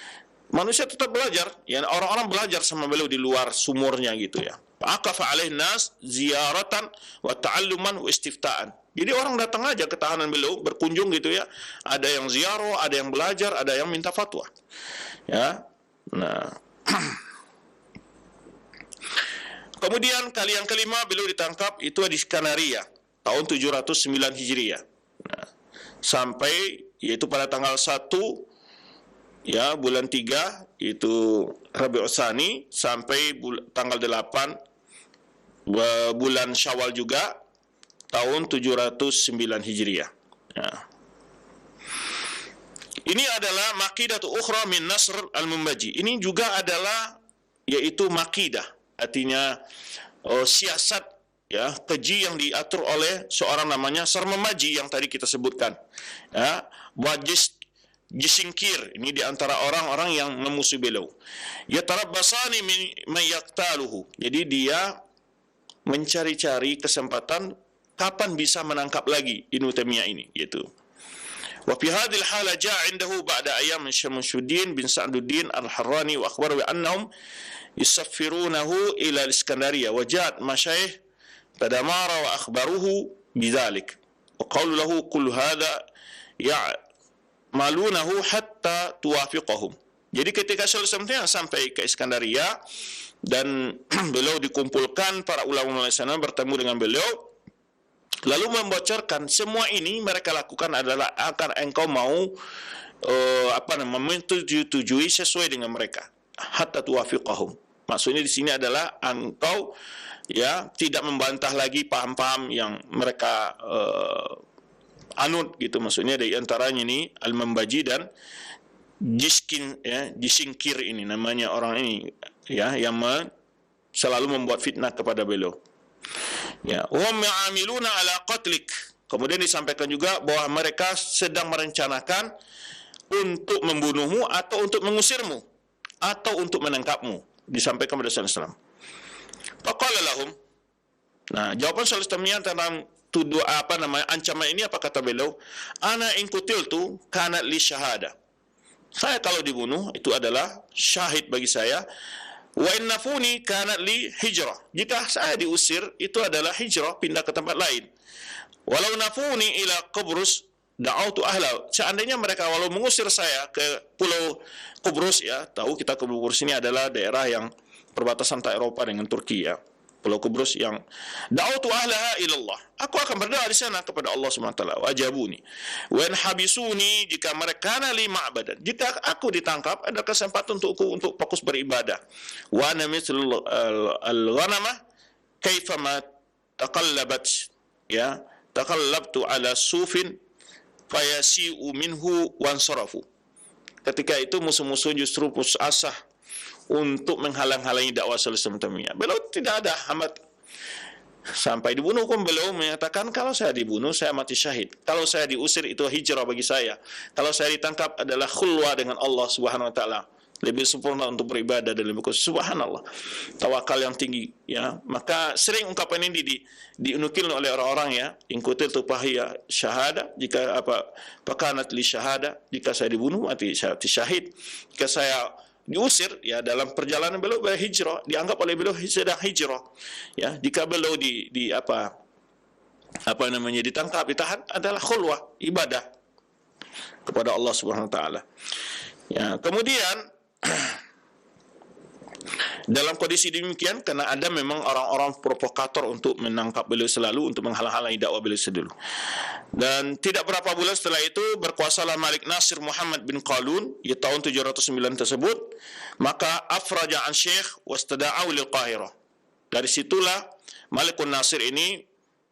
manusia tetap belajar, ya, orang-orang belajar sama beliau di luar sumurnya, gitu, ya. Aqafa alaihi nas ziyaratan wa ta'alluman wa istifta'an. Jadi orang datang aja ke tahanan beliau, berkunjung, gitu, ya. Ada yang ziarah, ada yang belajar, ada yang minta fatwa. Ya. Nah. Kemudian kali yang kelima beliau ditangkap itu di Skenaria tahun 709 Hijriah. Nah, sampai yaitu pada tanggal 1, ya, bulan 3 itu Rabiul Tsani, sampai tanggal 8 bulan Syawal juga tahun 709 Hijriah. Nah, ini adalah maqidatu ukhra min Nasr al-Mambaji. Ini juga adalah yaitu maqidah, artinya siasat, ya, keji yang diatur oleh seorang namanya Nasr Mambaji yang tadi kita sebutkan. Ya, wajis disingkir ini di antara orang-orang yang memusuhi beliau. Yatarabbasani man yaqtaluhu. Jadi dia mencari-cari kesempatan kapan bisa menangkap lagi Ibnu Taimiyah ini, gitu. Wa fi hadhihi al-hala ja'a 'indahu ba'da ayyam Syamsuddin bin Sa'duddin al-Harrani wa akhbara bi annahum yusaffirunahu ila al-Iskandariyah wa ja'at masyayikh tadamara wa akhbaruhu bidzalik. Wa qalu lahu qul hadha ya'malunahu hatta tuwafiqahum. Jadi ketika Syaikhul sampai ke Iskandaria dan beliau dikumpulkan para ulama di sana bertemu dengan beliau, lalu membocorkan semua ini mereka lakukan adalah akan engkau mau menyetujui sesuai dengan mereka, hatta tuwafiqahum. Maksudnya di sini adalah engkau ya tidak membantah lagi paham-paham yang mereka anut, gitu. Maksudnya dari antaranya ini al-Mambaji dan disingkir ini namanya orang ini ya yang selalu membuat fitnah kepada beliau. Ya, wa ma'amiluna ala qatlik. Kemudian disampaikan juga bahwa mereka sedang merencanakan untuk membunuhmu atau untuk mengusirmu atau untuk menangkapmu. Disampaikan kepada Rasulullah. Faqala lahum. Nah, jawaban Rasulullah tentang ancaman ini apa kata beliau? Ana in qutiltu kana li syahada. Saya kalau dibunuh itu adalah syahid bagi saya. Wa in nafuni kanat li hijrah. Jika saya diusir itu adalah hijrah, pindah ke tempat lain. Walau nafuni ila Qubrus da'autu ahla. Seandainya mereka walau mengusir saya ke pulau Qubrus, ya, tahu kita Qubrus ini adalah daerah yang perbatasan antara Eropa dengan Turki, ya. Pulau Qubrus yang da'autu ahlaha ilallah. Aku akan berdoa di sana kepada Allah SWT. Wajabuni. Wa in habisuni, jika mereka li ma'badan. Jika aku ditangkap, ada kesempatan untuk fokus beribadah. Wa ana mithlul al-ghanamah kaifama taqallabat, ya, taqallabtu ala sufin fayasi'u minhu wansarafu. Ketika itu musuh-musuh justru putus asa untuk menghalang-halangi dakwah Syaikhul Taimiyah. Beliau tidak ada hambat. Sampai dibunuh pun beliau menyatakan, kalau saya dibunuh saya mati syahid. Kalau saya diusir itu hijrah bagi saya. Kalau saya ditangkap adalah khulwah dengan Allah Subhanahu wa taala. Lebih sempurna untuk beribadah dan lebih khusus. Subhanallah. Tawakal yang tinggi, ya. Maka sering ungkapan ini diunukil oleh orang-orang, ya. In qutiltu fahiya syahada, jika pakanat li syahada, jika saya dibunuh mati syahid. Jika saya diusir, ya, dalam perjalanan beliau berhijrah, dianggap oleh beliau sedang hijrah, ya. Jika beliau ditangkap, ditahan, adalah khulwah, ibadah kepada Allah Subhanahu wa taala. Ya, kemudian dalam kondisi demikian, karena ada memang orang-orang provokator untuk menangkap beliau selalu, untuk menghalang-halangi dakwah beliau selalu. Dan tidak berapa bulan setelah itu berkuasalah Malik Nasir Muhammad bin Qalun di tahun 709 tersebut, maka afraja an Syekh wastada'u lil Qahirah. Dari situlah Malik Nasir ini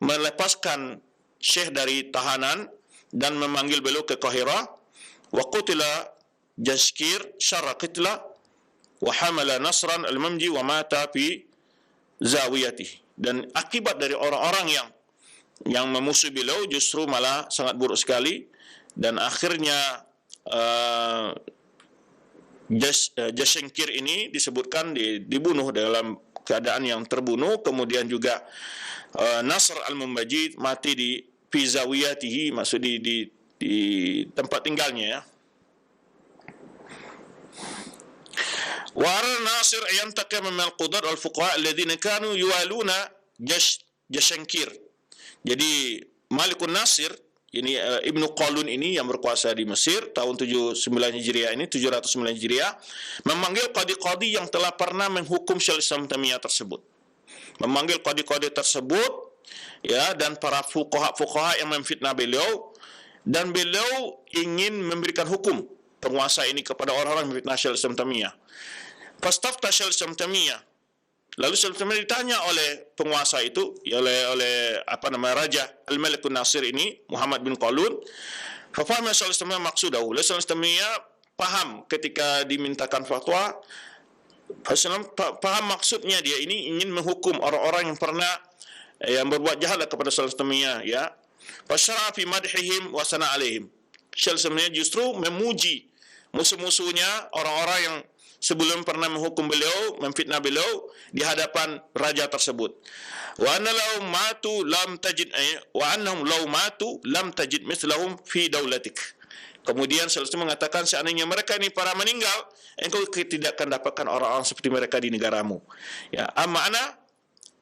melepaskan Syekh dari tahanan dan memanggil beliau ke Qahirah. Wa qutila Jashkir syarra qitla wa hamala Nasran al-Mamji wa mata fi zawiyatihi. Dan akibat dari orang-orang yang memusuhi beliau justru malah sangat buruk sekali, dan akhirnya Jashkir ini disebutkan dibunuh dalam keadaan yang terbunuh. Kemudian juga Nasr al-Mamji mati di fi zawiyatihi, maksud di tempat tinggalnya, ya. Wa Nasir yantaqim min al-qudat al-fuqaha alladhina kanu yuwaluna Jashkir. Jadi Malik Nasir ini Ibnu Qalun ini yang berkuasa di Mesir tahun 709 Hijriah ini, 709 Hijriah, memanggil qadi-qadi yang telah pernah menghukum Syaikhul Taimiyah tersebut. Memanggil qadi-qadi tersebut, ya, dan para fuqaha yang memfitnah beliau, dan beliau ingin memberikan hukum penguasa ini kepada orang-orang yang memfitnah Syaikhul Taimiyah. Fastafta Syaikhul Taimiyah. Lalu Syaikhul Taimiyah ditanya oleh penguasa itu, oleh Raja Al-Malik Nasir ini, Muhammad bin Qalun. Fa fahama Syaikhul Taimiyah maqsudahu. Syaikhul Taimiyah paham ketika dimintakan fatwa, paham maksudnya dia ini ingin menghukum orang-orang yang berbuat jahat kepada Syaikhul Taimiyah, ya. Fasyara fi madhihim wa sana alaihim. sebenarnya justru memuji musuh-musuhnya, orang-orang yang sebelum pernah menghukum beliau, memfitnah beliau di hadapan raja tersebut. Wa annahum matu lam tajid mithlahum fi daulatik. Kemudian Rasulullah mengatakan, seandainya mereka ini para meninggal, engkau tidak akan dapatkan orang-orang seperti mereka di negaramu. Ya, amma ana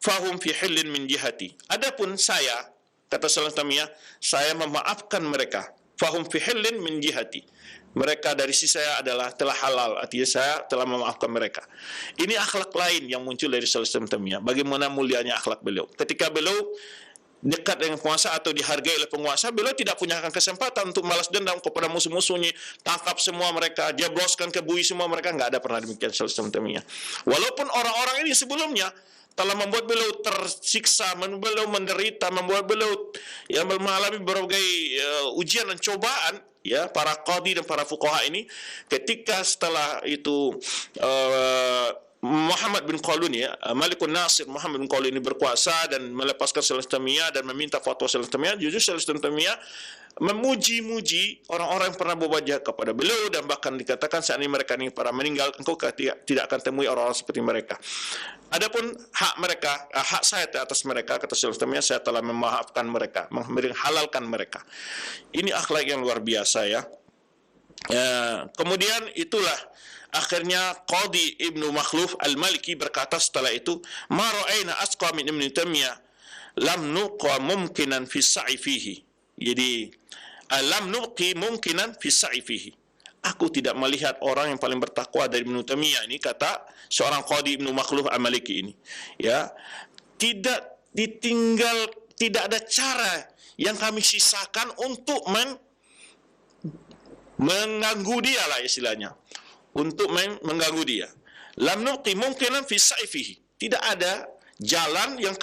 fahum fi hillin min jihati. Adapun saya, kata Rasulullah, saya memaafkan mereka. Fahum fi hillin min jihati. Mereka dari sisi saya adalah telah halal, artinya saya telah memaafkan mereka. Ini akhlak lain yang muncul dari Rasulullah. Bagaimana mulianya akhlak beliau. Ketika beliau dekat dengan penguasa atau dihargai oleh penguasa, beliau tidak punya kesempatan untuk balas dendam kepada musuh-musuhnya, tangkap semua mereka, jebloskan ke bui semua mereka, nggak ada pernah demikian Rasulullah. Walaupun orang-orang ini sebelumnya telah membuat beliau tersiksa, membuat beliau menderita, membuat beliau yang mengalami berbagai ujian dan cobaan, ya, para qadi dan para fuqaha ini, ketika setelah itu Muhammad bin Qalun, ya, Malikun Nasir Muhammad bin Qalun ini berkuasa dan melepaskan Salastamiyah dan meminta fatwa Salastamiyah, justru Salastamiyah memuji-muji orang-orang yang pernah berbuat jahat kepada beliau, dan bahkan dikatakan seandainya mereka ini para meninggal, engkau tidak akan temui orang-orang seperti mereka. Adapun hak mereka, hak saya atas mereka, kata Salastamiyah, saya telah memaafkan mereka, menghalalkan mereka. Ini akhlak yang luar biasa, ya. Kemudian itulah akhirnya Qadi Ibnu Makhluf Al-Maliki berkata setelah itu, ma ra'ayna asqa min Ibnu Taimiyah lam nuqa mumkinan fi sa'i fihi. Jadi lam nuqi mumkinan fi sa'i fihi. Aku tidak melihat orang yang paling bertakwa dari Ibnu Taimiyah ini, kata seorang Qadi Ibnu Makhluf Al-Maliki ini. Ya, tidak ditinggal, tidak ada cara yang kami sisakan untuk mengganggu dia lah istilahnya, untuk mengganggu dia. Lam nuqi mungkinan fi sa'ifihi. Tidak ada jalan yang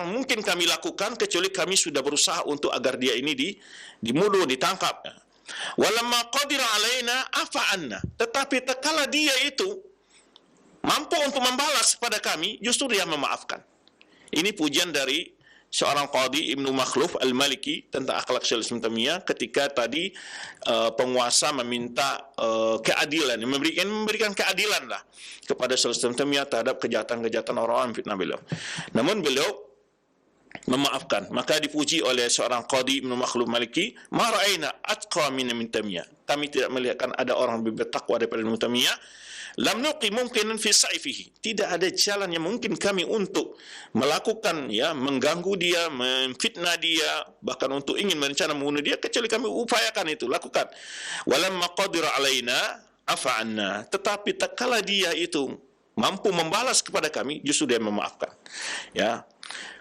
mungkin kami lakukan kecuali kami sudah berusaha untuk agar dia ini dibunuh, ditangkap. Walamma qadira alaina afa'anna. Tetapi tatkala dia itu mampu untuk membalas kepada kami, justru dia memaafkan. Ini pujian dari seorang Qadi Ibnu Makhluf Al-Maliki tentang akhlak Syaikhul Taimiyah ketika tadi penguasa meminta keadilan, memberikan keadilan lah kepada Syaikhul Taimiyah terhadap kejahatan-kejahatan orang-orang fitnah beliau. Namun beliau memaafkan. Maka dipuji oleh seorang Qadi Ibnu Makhluf Maliki, ma ra'ayna atqa min Taimiyah. Kami tidak melihatkan ada orang lebih bertakwa daripada Ibnu Taimiyah. Lam nuqi mungkinan fi sa'ifihi. Tidak ada jalan yang mungkin kami untuk melakukan, ya, mengganggu dia, memfitnah dia, bahkan untuk ingin merencana membunuh dia, kecuali kami upayakan itu, lakukan. Walamma qadira alaina afa'anna. Tetapi tatkala dia itu mampu membalas kepada kami, justru dia memaafkan. Ya.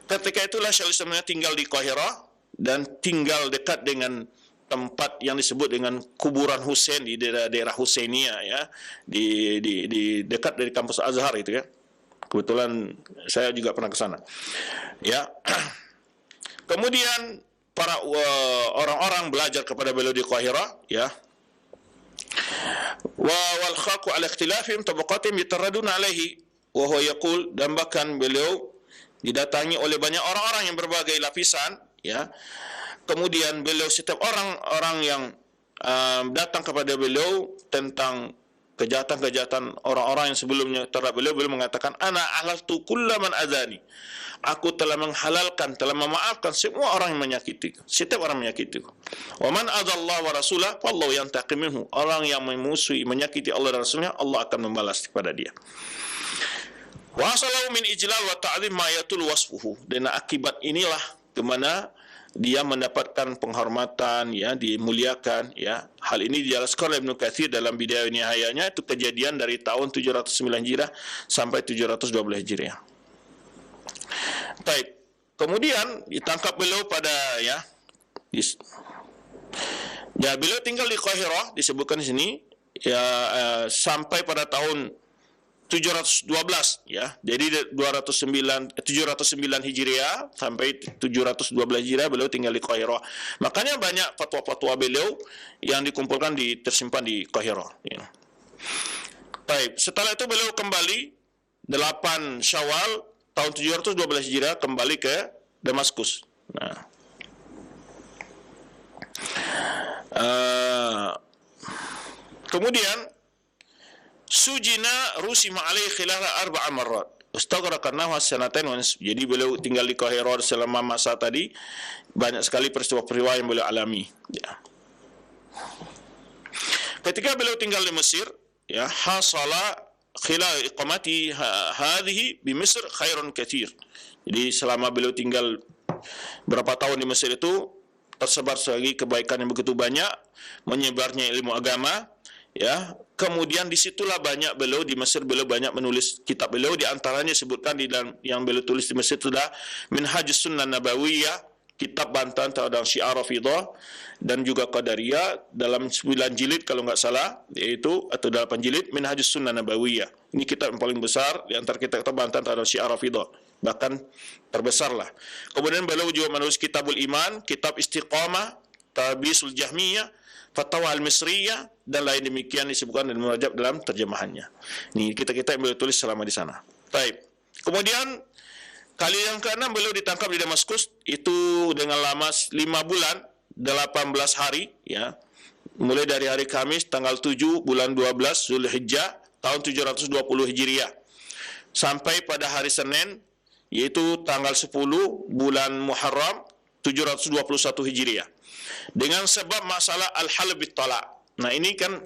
Ketika itulah Syaikhul Islam tinggal di Qahirah dan tinggal dekat dengan tempat yang disebut dengan kuburan Husain di daerah Husainiyah, ya, di dekat dari kampus Azhar itu, ya. Kebetulan saya juga pernah ke sana. Ya. Kemudian para orang-orang belajar kepada beliau di Qahirah, ya. Wal khalqu ala ikhtilafihim tabaqatim yataraduna alaihi wa huwa yaqul, dan bahkan beliau didatangi oleh banyak orang-orang yang berbagai lapisan, ya. Kemudian beliau, setiap orang-orang yang datang kepada beliau tentang kejahatan-kejahatan orang-orang yang sebelumnya terhadap beliau mengatakan, ana ahlaltu kullaman adani. Aku telah menghalalkan, telah memaafkan semua orang yang menyakitiku, setiap orang menyakitiku. Wa man adallahu wa rasulah fallahu yantaqim minhu. Orang yang memusuhi, menyakiti Allah dan Rasulnya, Allah akan membalas kepada dia. Wa asalahu min ijlal wa ta'zim ma yatul wasfuhu. Dan akibat inilah kemana dia mendapatkan penghormatan, ya, dimuliakan, ya. Hal ini dijelaskan oleh Ibnu Katsir dalam Bidayah wa Nihayahnya, itu kejadian dari tahun 709 Hijriah sampai 712 Hijriah. Baik. Kemudian ditangkap beliau pada, ya, beliau tinggal di Qahirah, disebutkan di sini, ya, sampai pada tahun 712, ya. Jadi 709 Hijriah sampai 712 Hijriah beliau tinggal di Qahirah. Makanya banyak fatwa-fatwa beliau yang dikumpulkan tersimpan di Qahirah, ya. Baik, setelah itu beliau kembali 8 Syawal tahun 712 Hijriah kembali ke Damaskus. Nah, Kemudian sujina rusima alaihi khilala arba'a marrat. Ustaghrakannahu as-sanatain wa nisf. Jadi beliau tinggal di Kairo selama masa tadi, banyak sekali peristiwa-peristiwa yang beliau alami. Ya. Ketika beliau tinggal di Mesir, ya, hasala khilal iqamati hadhihi bi Misr khairun katsir. Jadi selama beliau tinggal berapa tahun di Mesir itu tersebar lagi kebaikan yang begitu banyak, menyebarnya ilmu agama, ya. Kemudian disitulah banyak beliau di Mesir, beliau banyak menulis kitab beliau, di antaranya sebutkan di dalam yang beliau tulis di Mesir itu adalah Minhajus Sunnah Nabawiyah, kitab bantahan terhadap Syiah Rafidhah dan juga Qadariyah dalam 9 jilid kalau nggak salah, yaitu atau 8 jilid Minhajus Sunnah Nabawiyah. Ini kitab yang paling besar di antara kitab-kitab bantahan terhadap Syiah Rafidhah, bahkan terbesar lah. Kemudian beliau juga menulis Kitabul Iman, Kitab Istiqamah, Tabisul Jahmiyah, Fatwa Al-Misriyah, dan lain demikian disebutkan dan Rajab dalam terjemahannya. Ini kita-kita yang beliau tulis selama di sana. Baik. Kemudian kali yang ke-6 beliau ditangkap di Damaskus, itu dengan lama 5 bulan 18 hari, ya. Mulai dari hari Kamis tanggal 7 bulan 12 Zulhijjah tahun 720 Hijriah sampai pada hari Senin yaitu tanggal 10 bulan Muharram 721 Hijriah. Dengan sebab masalah al-hal bit-talaq. Nah, ini kan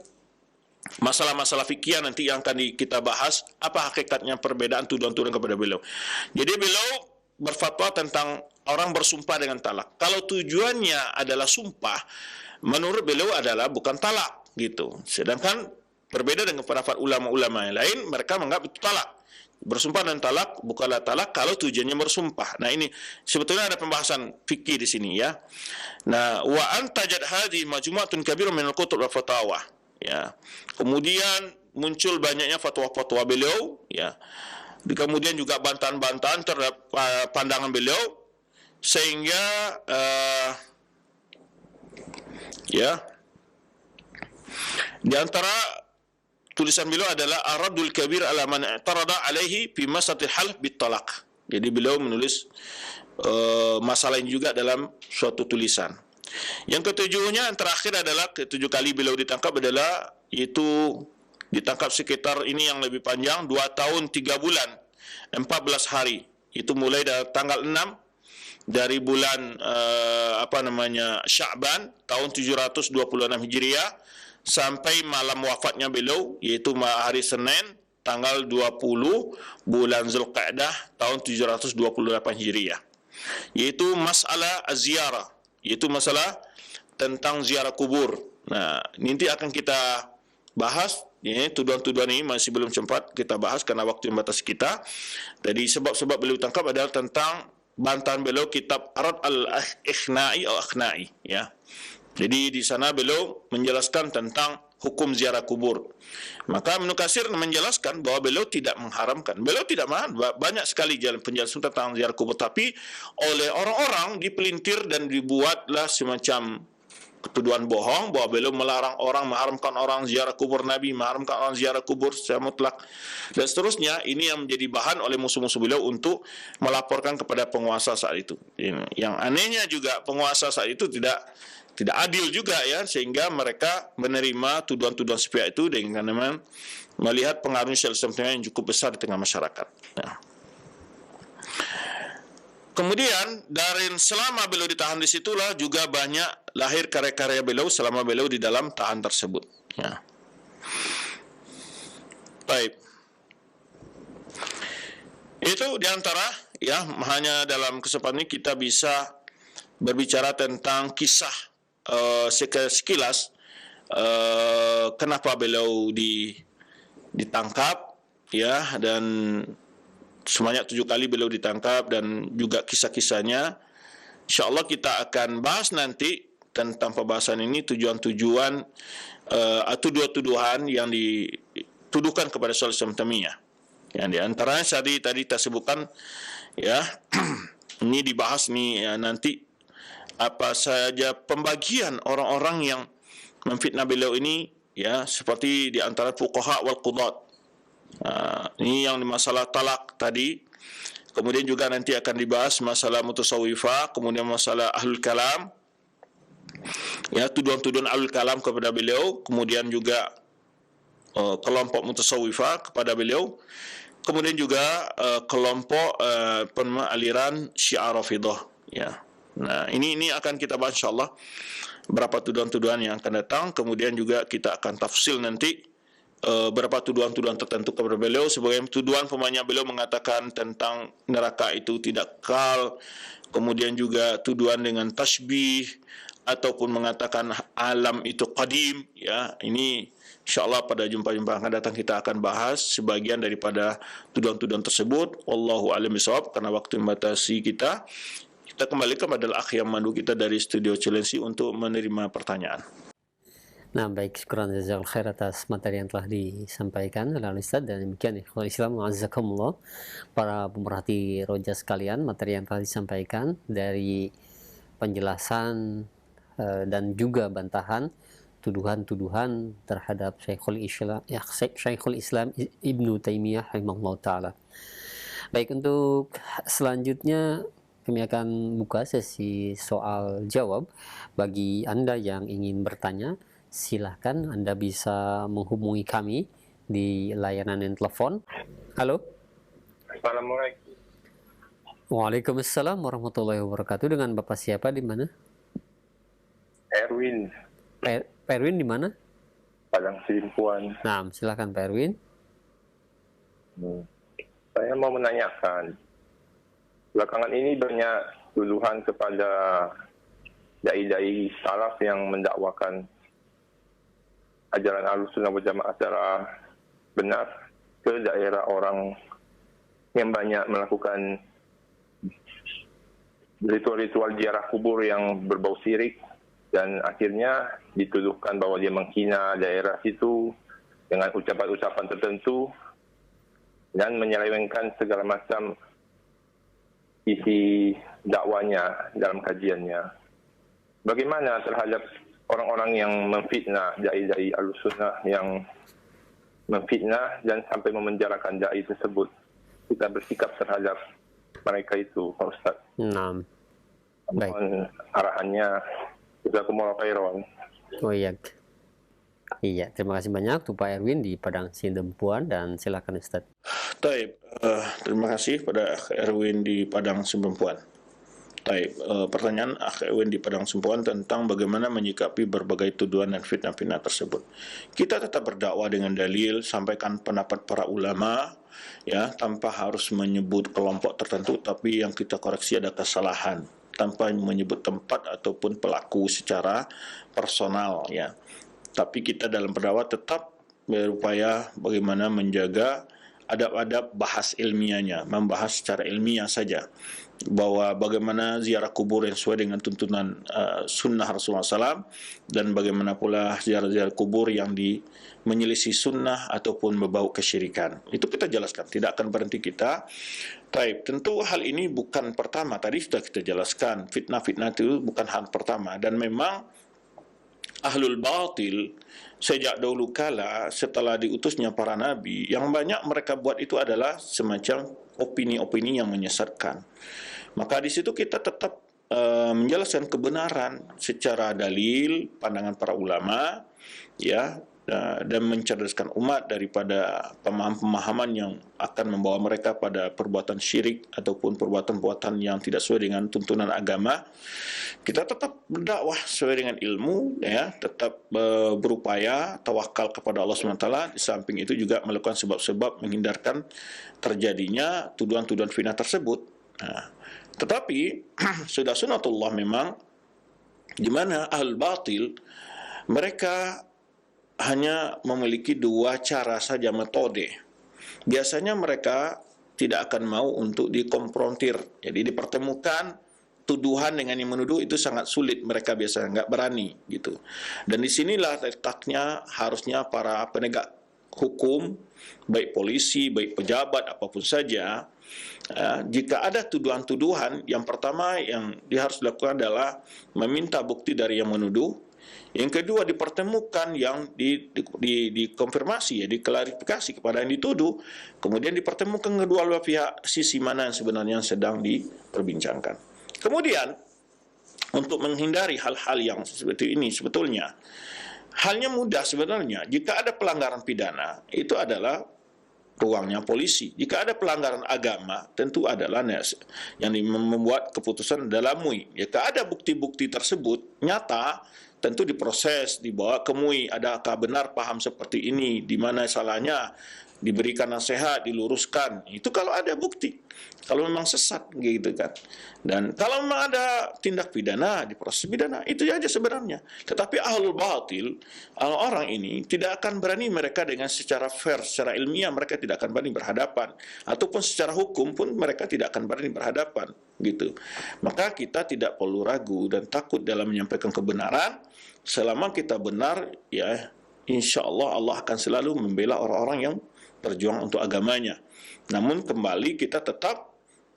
masalah-masalah fikih nanti yang akan kita bahas, apa hakikatnya perbedaan tuduhan-tuduhan kepada beliau. Jadi beliau berfatwa tentang orang bersumpah dengan talak. Kalau tujuannya adalah sumpah, menurut beliau adalah bukan talak gitu. Sedangkan berbeda dengan pendapat ulama-ulama yang lain, mereka menganggap itu talak. Bersumpah dan talak bukanlah talak kalau tujuannya bersumpah. Nah, ini sebetulnya ada pembahasan fikih di sini, ya. Nah, wa antajat hadhi majmu'atun kabirun min al-kutub wa fatawa. Ya. Kemudian muncul banyaknya fatwa-fatwa beliau, ya. Kemudian juga bantahan-bantahan terhadap pandangan beliau sehingga ya, di antara tulisan beliau adalah Ar-Raddul Kabir ala man i'tarada alaihi fi masatil half bit talaq. Jadi beliau menulis masalah ini juga dalam suatu tulisan. Yang ketujuhnya, yang terakhir adalah ketujuh kali beliau ditangkap adalah yaitu ditangkap sekitar ini yang lebih panjang 2 tahun 3 bulan 14 hari. Itu mulai dari tanggal 6 dari bulan Sya'ban tahun 726 Hijriah sampai malam wafatnya beliau yaitu hari Senin tanggal 20 bulan Zulqa'dah tahun 728 Hijriah. Yaitu masalah az-ziarah, yaitu masalah tentang ziarah kubur. Nah, nanti akan kita bahas. Ini tuduhan-tuduhan ini masih belum sempat kita bahas karena waktu yang batas kita. Jadi sebab-sebab beliau tangkap adalah tentang bantahan beliau kitab Arad al-Ikhna'i atau Akhna'i, ya. Jadi di sana beliau menjelaskan tentang hukum ziarah kubur. Maka Ibnu Katsir menjelaskan bahwa beliau tidak mengharamkan. Beliau tidak mengharamkan. Banyak sekali penjelasan tentang ziarah kubur, tapi oleh orang-orang dipelintir dan dibuatlah semacam tuduhan bohong bahwa beliau melarang orang, mengharamkan orang ziarah kubur Nabi, mengharamkan orang ziarah kubur secara mutlak dan seterusnya. Ini yang menjadi bahan oleh musuh-musuh beliau untuk melaporkan kepada penguasa saat itu. Yang anehnya juga penguasa saat itu tidak adil juga, ya, sehingga mereka menerima tuduhan-tuduhan sepihak itu dengan melihat pengaruh Islam yang cukup besar di tengah masyarakat. Nah. Kemudian dari selama beliau ditahan di situlah juga banyak lahir karya-karya beliau selama beliau di dalam tahan tersebut. Ya. Baik. Itu diantara, ya, hanya dalam kesempatan ini kita bisa berbicara tentang kisah sekilas kenapa beliau ditangkap, ya, dan sebanyak 7 kali beliau ditangkap dan juga kisah-kisahnya. InsyaAllah kita akan bahas nanti tentang pembahasan ini, tujuan-tujuan atau tuduhan yang dituduhkan kepada Syaikhul Islam Taimiyah. Yang diantaranya tadi kita sebutkan, ya, ini dibahas nih, ya, nanti apa saja pembagian orang-orang yang memfitnah beliau ini, ya, seperti di antara fuqaha wal qudat. Ini yang masalah talak tadi. Kemudian juga nanti akan dibahas masalah mutasawwifah, kemudian masalah ahlul kalam, Ya, tuduhan-tuduhan alul kalam kepada beliau, kemudian juga kelompok mutasawwifah kepada beliau, kemudian juga kelompok aliran Syiah Rafidhah, ya. Nah, ini akan kita bahas insyaallah berapa tuduhan-tuduhan yang akan datang, kemudian juga kita akan tafsil nanti berapa tuduhan-tuduhan tertentu kepada beliau. Sebagai tuduhan pemanya beliau mengatakan tentang neraka itu tidak kekal, kemudian juga tuduhan dengan tasbih ataupun mengatakan alam itu qadim, ya. Ini insyaallah pada jumpa-jumpa akan datang kita akan bahas sebagian daripada tuduhan-tuduhan tersebut. Wallahu a'lam bishawab, karena waktu membatasi kita. Kita kembali kepada akh yang mandu kita dari studio Cilengsi untuk menerima pertanyaan. Nah, baik, syukuran jazakallahu khair atas materi yang telah disampaikan oleh Ustaz. Dan demikian ikhwan Islam azzakumullah, para pemerhati roja sekalian, materi yang telah disampaikan dari penjelasan dan juga bantahan tuduhan-tuduhan terhadap Syekhul Islam Ibnu Taimiyah rahimahullah taala. Baik, untuk selanjutnya kami akan buka sesi soal jawab. Bagi Anda yang ingin bertanya, silahkan Anda bisa menghubungi kami di layanan telepon. Halo. Assalamualaikum. Waalaikumsalam warahmatullahi wabarakatuh. Dengan Bapak siapa, di mana? Erwin. Pak Erwin di mana? Padang Simpuan. Nah, silahkan Pak Erwin. Saya mau menanyakan, belakangan ini banyak tuduhan kepada dai-dai salaf yang mendakwakan ajaran Ahlussunnah wal Jamaah secara benar ke daerah orang yang banyak melakukan ritual-ritual ziarah kubur yang berbau syirik, dan akhirnya dituduhkan bahwa dia menghina daerah situ dengan ucapan-ucapan tertentu dan menyelewengkan segala macam isi dakwanya dalam kajiannya. Bagaimana terhadap orang-orang yang memfitnah dai-dai Ahlussunnah, yang memfitnah dan sampai memenjarakan dai tersebut? Kita bersikap terhadap mereka itu, Pak Ustaz. Nah, baik. Mohon arahannya. Jazakumullah khairan. Oh iya. Iya, terima kasih banyak untuk Pak Erwin di Padang Sidempuan, dan silakan Ustaz. Taib, terima kasih pada Erwin di Padang Sidempuan. Taib, pertanyaan Erwin di Padang Sidempuan tentang bagaimana menyikapi berbagai tuduhan dan fitnah-fitnah tersebut. Kita tetap berdakwah dengan dalil, sampaikan pendapat para ulama, ya, tanpa harus menyebut kelompok tertentu, tapi yang kita koreksi ada kesalahan, tanpa menyebut tempat ataupun pelaku secara personal, ya. Tapi kita dalam berdakwah tetap berupaya bagaimana menjaga adab-adab bahas ilmiahnya, membahas secara ilmiah saja, bahwa bagaimana ziarah kubur yang sesuai dengan tuntunan sunnah Rasulullah SAW, dan bagaimana pula ziarah-ziarah kubur yang menyelisih sunnah ataupun berbau kesyirikan. Itu kita jelaskan, tidak akan berhenti kita. Baik, tentu hal ini bukan pertama, tadi sudah kita jelaskan, fitnah-fitnah itu bukan hal pertama, dan memang ahlul batil sejak dahulu kala setelah diutusnya para nabi, yang banyak mereka buat itu adalah semacam opini-opini yang menyesatkan. Maka di situ kita tetap menjelaskan kebenaran secara dalil, pandangan para ulama, ya, dan mencerdaskan umat daripada pemahaman-pemahaman yang akan membawa mereka pada perbuatan syirik ataupun perbuatan-perbuatan yang tidak sesuai dengan tuntunan agama. Kita tetap berdakwah sesuai dengan ilmu, ya, tetap berupaya tawakal kepada Allah SWT. Di samping itu juga melakukan sebab-sebab menghindarkan terjadinya tuduhan-tuduhan fitnah tersebut. Nah, tetapi sudah sunatullah memang di mana ahlul batil mereka hanya memiliki dua cara saja, metode. Biasanya mereka tidak akan mau untuk dikonfrontir, jadi dipertemukan tuduhan dengan yang menuduh itu sangat sulit, mereka biasanya nggak berani gitu. Dan disinilah letaknya harusnya para penegak hukum, baik polisi, baik pejabat, apapun saja, jika ada tuduhan-tuduhan, yang pertama yang dia harus lakukan adalah meminta bukti dari yang menuduh. Yang kedua, dipertemukan yang dikonfirmasi, ya, diklarifikasi kepada yang dituduh. Kemudian dipertemukan kedua pihak, sisi mana yang sebenarnya sedang diperbincangkan. Kemudian untuk menghindari hal-hal yang seperti ini sebetulnya. Halnya mudah sebenarnya. Jika ada pelanggaran pidana, itu adalah ruangnya polisi. Jika ada pelanggaran agama, tentu adalah yang membuat keputusan adalah MUI. Jika ada bukti-bukti tersebut nyata, tentu diproses, dibawa ke MUI. Adakah benar paham seperti ini, di mana salahnya, diberikan nasihat, diluruskan. Itu kalau ada bukti. Kalau memang sesat gitu kan. Dan kalau memang ada tindak pidana, diproses pidana, itu aja sebenarnya. Tetapi ahlul batil, orang ini tidak akan berani mereka dengan secara fair, secara ilmiah mereka tidak akan berani berhadapan, ataupun secara hukum pun mereka tidak akan berani berhadapan gitu. Maka kita tidak perlu ragu dan takut dalam menyampaikan kebenaran. Selama kita benar, ya insya Allah Allah akan selalu membela orang-orang yang berjuang untuk agamanya. Namun kembali kita tetap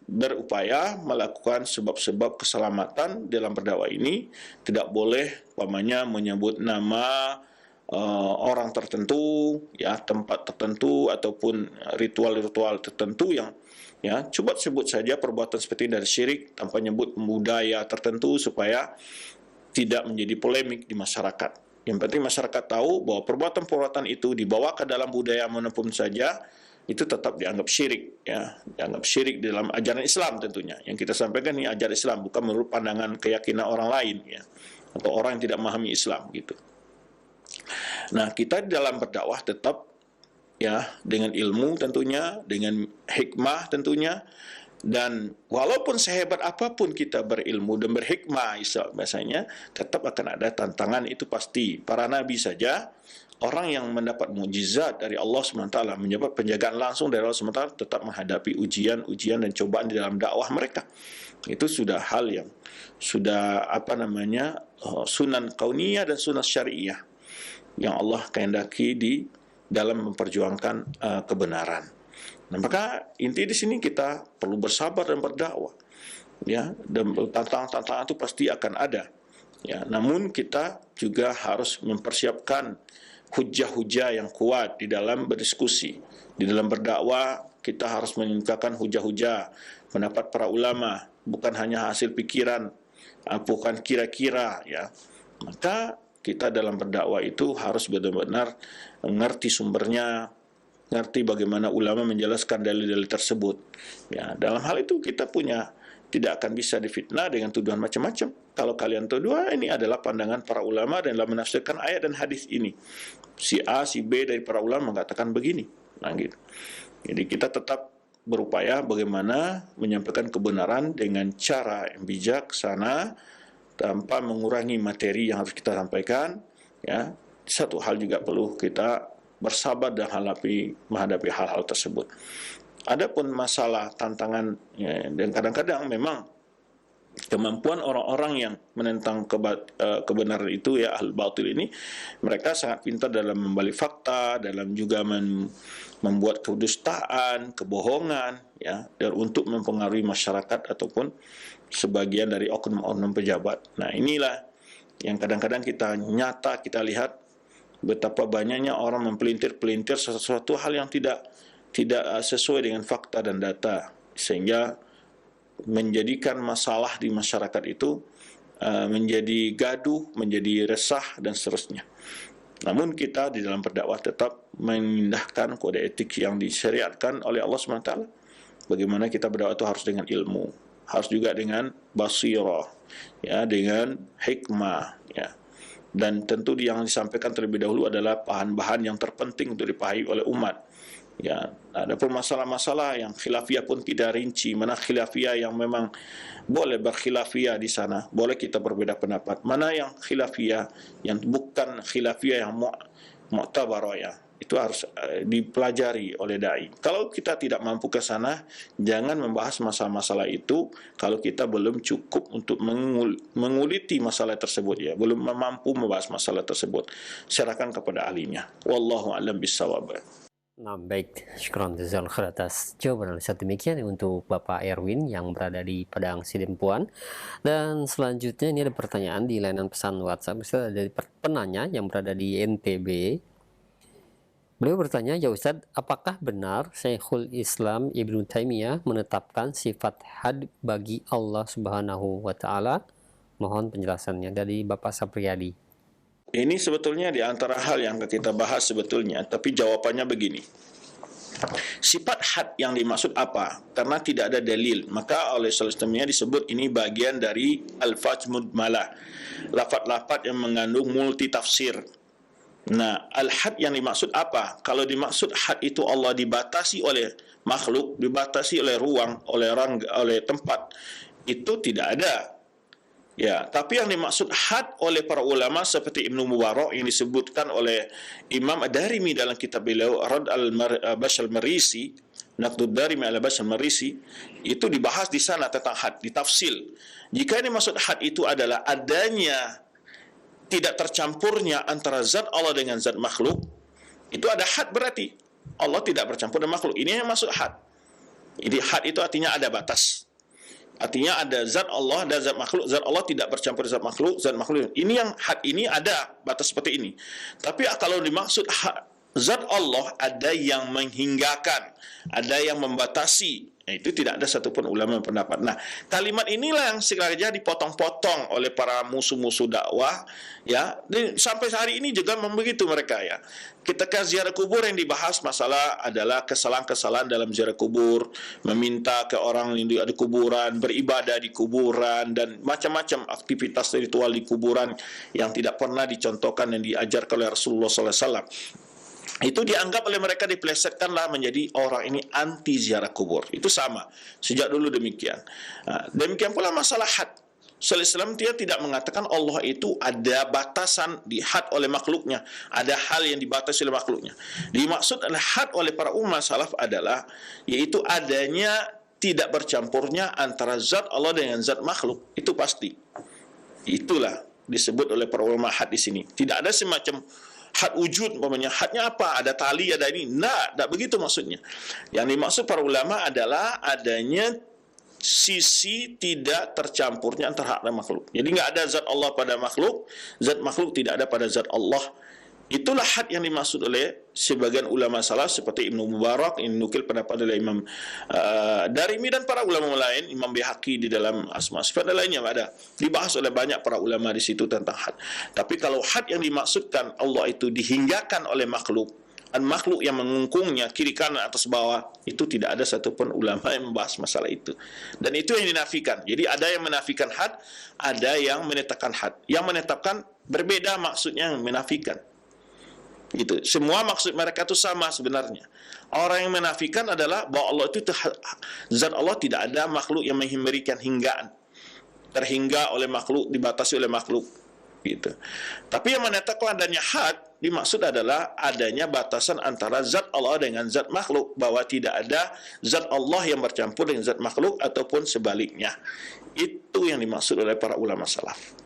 berupaya melakukan sebab-sebab keselamatan dalam berdakwah ini. Tidak boleh umpamanya menyebut nama orang tertentu, ya tempat tertentu ataupun ritual-ritual tertentu yang ya coba sebut saja perbuatan seperti dari syirik tanpa menyebut budaya tertentu supaya tidak menjadi polemik di masyarakat. Yang penting masyarakat tahu bahwa perbuatan-perbuatan itu dibawa ke dalam budaya manapun saja, itu tetap dianggap syirik, ya, dianggap syirik dalam ajaran Islam tentunya. Yang kita sampaikan ini ajaran Islam, bukan menurut pandangan keyakinan orang lain, ya, atau orang yang tidak memahami Islam gitu. Nah, kita dalam berdakwah tetap ya dengan ilmu tentunya, dengan hikmah tentunya. Dan walaupun sehebat apapun kita berilmu dan berhikmah, biasanya tetap akan ada tantangan, itu pasti. Para nabi saja, orang yang mendapat mukjizat dari Allah SWT, mendapat penjagaan langsung dari Allah SWT, tetap menghadapi ujian-ujian dan cobaan di dalam dakwah mereka. Itu sudah hal yang sudah sunan kauniyah dan sunan syariah yang Allah kehendaki di dalam memperjuangkan kebenaran. Nah, maka inti di sini kita perlu bersabar dan berdakwah. Ya, dan tantangan-tantangan itu pasti akan ada. Ya, namun kita juga harus mempersiapkan hujah-hujah yang kuat di dalam berdiskusi. Di dalam berdakwah kita harus meningkatkan hujah-hujah pendapat para ulama, bukan hanya hasil pikiran, bukan kira-kira, ya. Maka kita dalam berdakwah itu harus benar-benar mengerti sumbernya, ngerti bagaimana ulama menjelaskan dalil-dalil tersebut. Ya, dalam hal itu kita tidak akan bisa difitnah dengan tuduhan macam-macam. Kalau kalian tuduh, ini adalah pandangan para ulama dan dalam menafsirkan ayat dan hadis ini. Si A, si B dari para ulama mengatakan begini. Nah, gitu. Jadi kita tetap berupaya bagaimana menyampaikan kebenaran dengan cara yang bijaksana tanpa mengurangi materi yang harus kita sampaikan. Ya, satu hal juga perlu kita bersabar dan menghadapi hal-hal tersebut. Adapun masalah tantangan, ya, dan kadang-kadang memang kemampuan orang-orang yang menentang kebenaran itu, ya ahlul batil ini, mereka sangat pintar dalam membalik fakta, dalam juga membuat kedustaan, kebohongan, ya, dan untuk mempengaruhi masyarakat ataupun sebagian dari oknum-oknum pejabat. Nah, inilah yang kadang-kadang kita lihat betapa banyaknya orang mempelintir-pelintir sesuatu hal yang tidak sesuai dengan fakta dan data, sehingga menjadikan masalah di masyarakat itu menjadi gaduh, menjadi resah, dan seterusnya. Namun kita di dalam berdakwah tetap mengindahkan kode etik yang disyariatkan oleh Allah SWT. Bagaimana kita berdakwah itu harus dengan ilmu, harus juga dengan basirah, ya, dengan hikmah, ya. Dan tentu yang disampaikan terlebih dahulu adalah bahan-bahan yang terpenting untuk dipahami oleh umat. Ya, ada pun masalah-masalah yang khilafiyah pun tidak rinci. Mana khilafiyah yang memang boleh berkhilafiyah di sana, boleh kita berbeda pendapat. Mana yang khilafiyah yang bukan khilafiyah yang mu'tabarah, ya, itu harus dipelajari oleh dai. Kalau kita tidak mampu ke sana, jangan membahas masalah-masalah itu kalau kita belum cukup untuk menguliti masalah tersebut, ya, belum mampu membahas masalah tersebut. Serahkan kepada ahlinya. Wallahu a'lam bishawab. Nah, baik, syukran jazakallahu khair atas jawaban Ustaz. Demikian untuk Bapak Erwin yang berada di Padang Sidempuan. Dan selanjutnya ini ada pertanyaan di layanan pesan WhatsApp. Ustaz, dari penanya yang berada di NTB. Beliau bertanya, ya Ustaz, apakah benar Syekhul Islam Ibnu Taimiyah menetapkan sifat had bagi Allah Subhanahu wa taala? Mohon penjelasannya dari Bapak Sapriyadi. Ini sebetulnya di antara hal yang kita bahas sebetulnya, tapi jawabannya begini. Sifat had yang dimaksud apa? Karena tidak ada dalil, maka oleh Salih disebut ini bagian dari al-faz mudmalah, lafaz-lafaz yang mengandung multi tafsir. Nah, al-had yang dimaksud apa? Kalau dimaksud had itu Allah dibatasi oleh makhluk, dibatasi oleh ruang, oleh tempat, itu tidak ada. Ya, tapi yang dimaksud had oleh para ulama seperti Ibnu Mubarak yang disebutkan oleh Imam Ad-Darimi dalam kitab beliau Rad al-Bash al-Marisi, Naqdud Darimi al-Bash al-Marisi, itu dibahas di sana tentang had, ditafsil. Jika yang dimaksud had itu adalah adanya tidak tercampurnya antara zat Allah dengan zat makhluk, itu ada had, berarti Allah tidak bercampur dengan makhluk. Ini yang maksud had. Jadi had itu artinya ada batas. Artinya ada zat Allah dan zat makhluk. Zat Allah tidak bercampur zat makhluk, zat makhluk. Ini yang had ini ada batas seperti ini. Tapi kalau dimaksud zat Allah ada yang menghinggakan, ada yang membatasi. Itu tidak ada satupun ulama yang pendapat. Nah, kalimat inilah yang sengaja dipotong-potong oleh para musuh-musuh dakwah, ya. Dan sampai hari ini juga begitu mereka, ya. Ketika ziarah kubur yang dibahas masalah adalah kesalahan-kesalahan dalam ziarah kubur, meminta ke orang yang di kuburan, beribadah di kuburan, dan macam-macam aktivitas ritual di kuburan yang tidak pernah dicontohkan dan diajarkan oleh Rasulullah SAW. Itu dianggap oleh mereka, dipelesetkanlah menjadi orang ini anti ziarah kubur. Itu sama, sejak dulu demikian. Demikian pula masalah had. Islam dia tidak mengatakan Allah itu ada batasan di had oleh makhluknya, ada hal yang dibatasi oleh makhluknya. Dimaksud adalah had oleh para umat salaf adalah yaitu adanya tidak bercampurnya antara zat Allah dengan zat makhluk. Itu pasti. Itulah disebut oleh para ulama had di sini. Tidak ada semacam had wujud, umpamanya hadnya apa? Ada tali, ada ini. Tidak begitu maksudnya. Yang dimaksud para ulama adalah adanya sisi tidak tercampurnya antara hak dan makhluk. Jadi nggak ada zat Allah pada makhluk, zat makhluk tidak ada pada zat Allah. Itulah had yang dimaksud oleh sebagian ulama salaf seperti Ibnu Mubarak, ini nukil pendapat oleh Imam Darimi dan para ulama lain, Imam Bihaqi di dalam Asma Sifat dan lainnya ada. Dibahas oleh banyak para ulama di situ tentang had. Tapi kalau had yang dimaksudkan Allah itu dihinggakan oleh makhluk, dan makhluk yang mengungkungnya kiri kanan atas bawah, itu tidak ada satupun ulama yang membahas masalah itu. Dan itu yang dinafikan. Jadi ada yang menafikan had, ada yang menetapkan had. Yang menetapkan berbeda maksudnya yang menafikan. Itu semua maksud mereka itu sama sebenarnya. Orang yang menafikan adalah bahwa Allah itu zat Allah tidak ada makhluk yang memberikan hinggaan, terhingga oleh makhluk, dibatasi oleh makhluk, gitu. Tapi yang menetapkan adanya had dimaksud adalah adanya batasan antara zat Allah dengan zat makhluk, bahwa tidak ada zat Allah yang bercampur dengan zat makhluk ataupun sebaliknya. Itu yang dimaksud oleh para ulama salaf.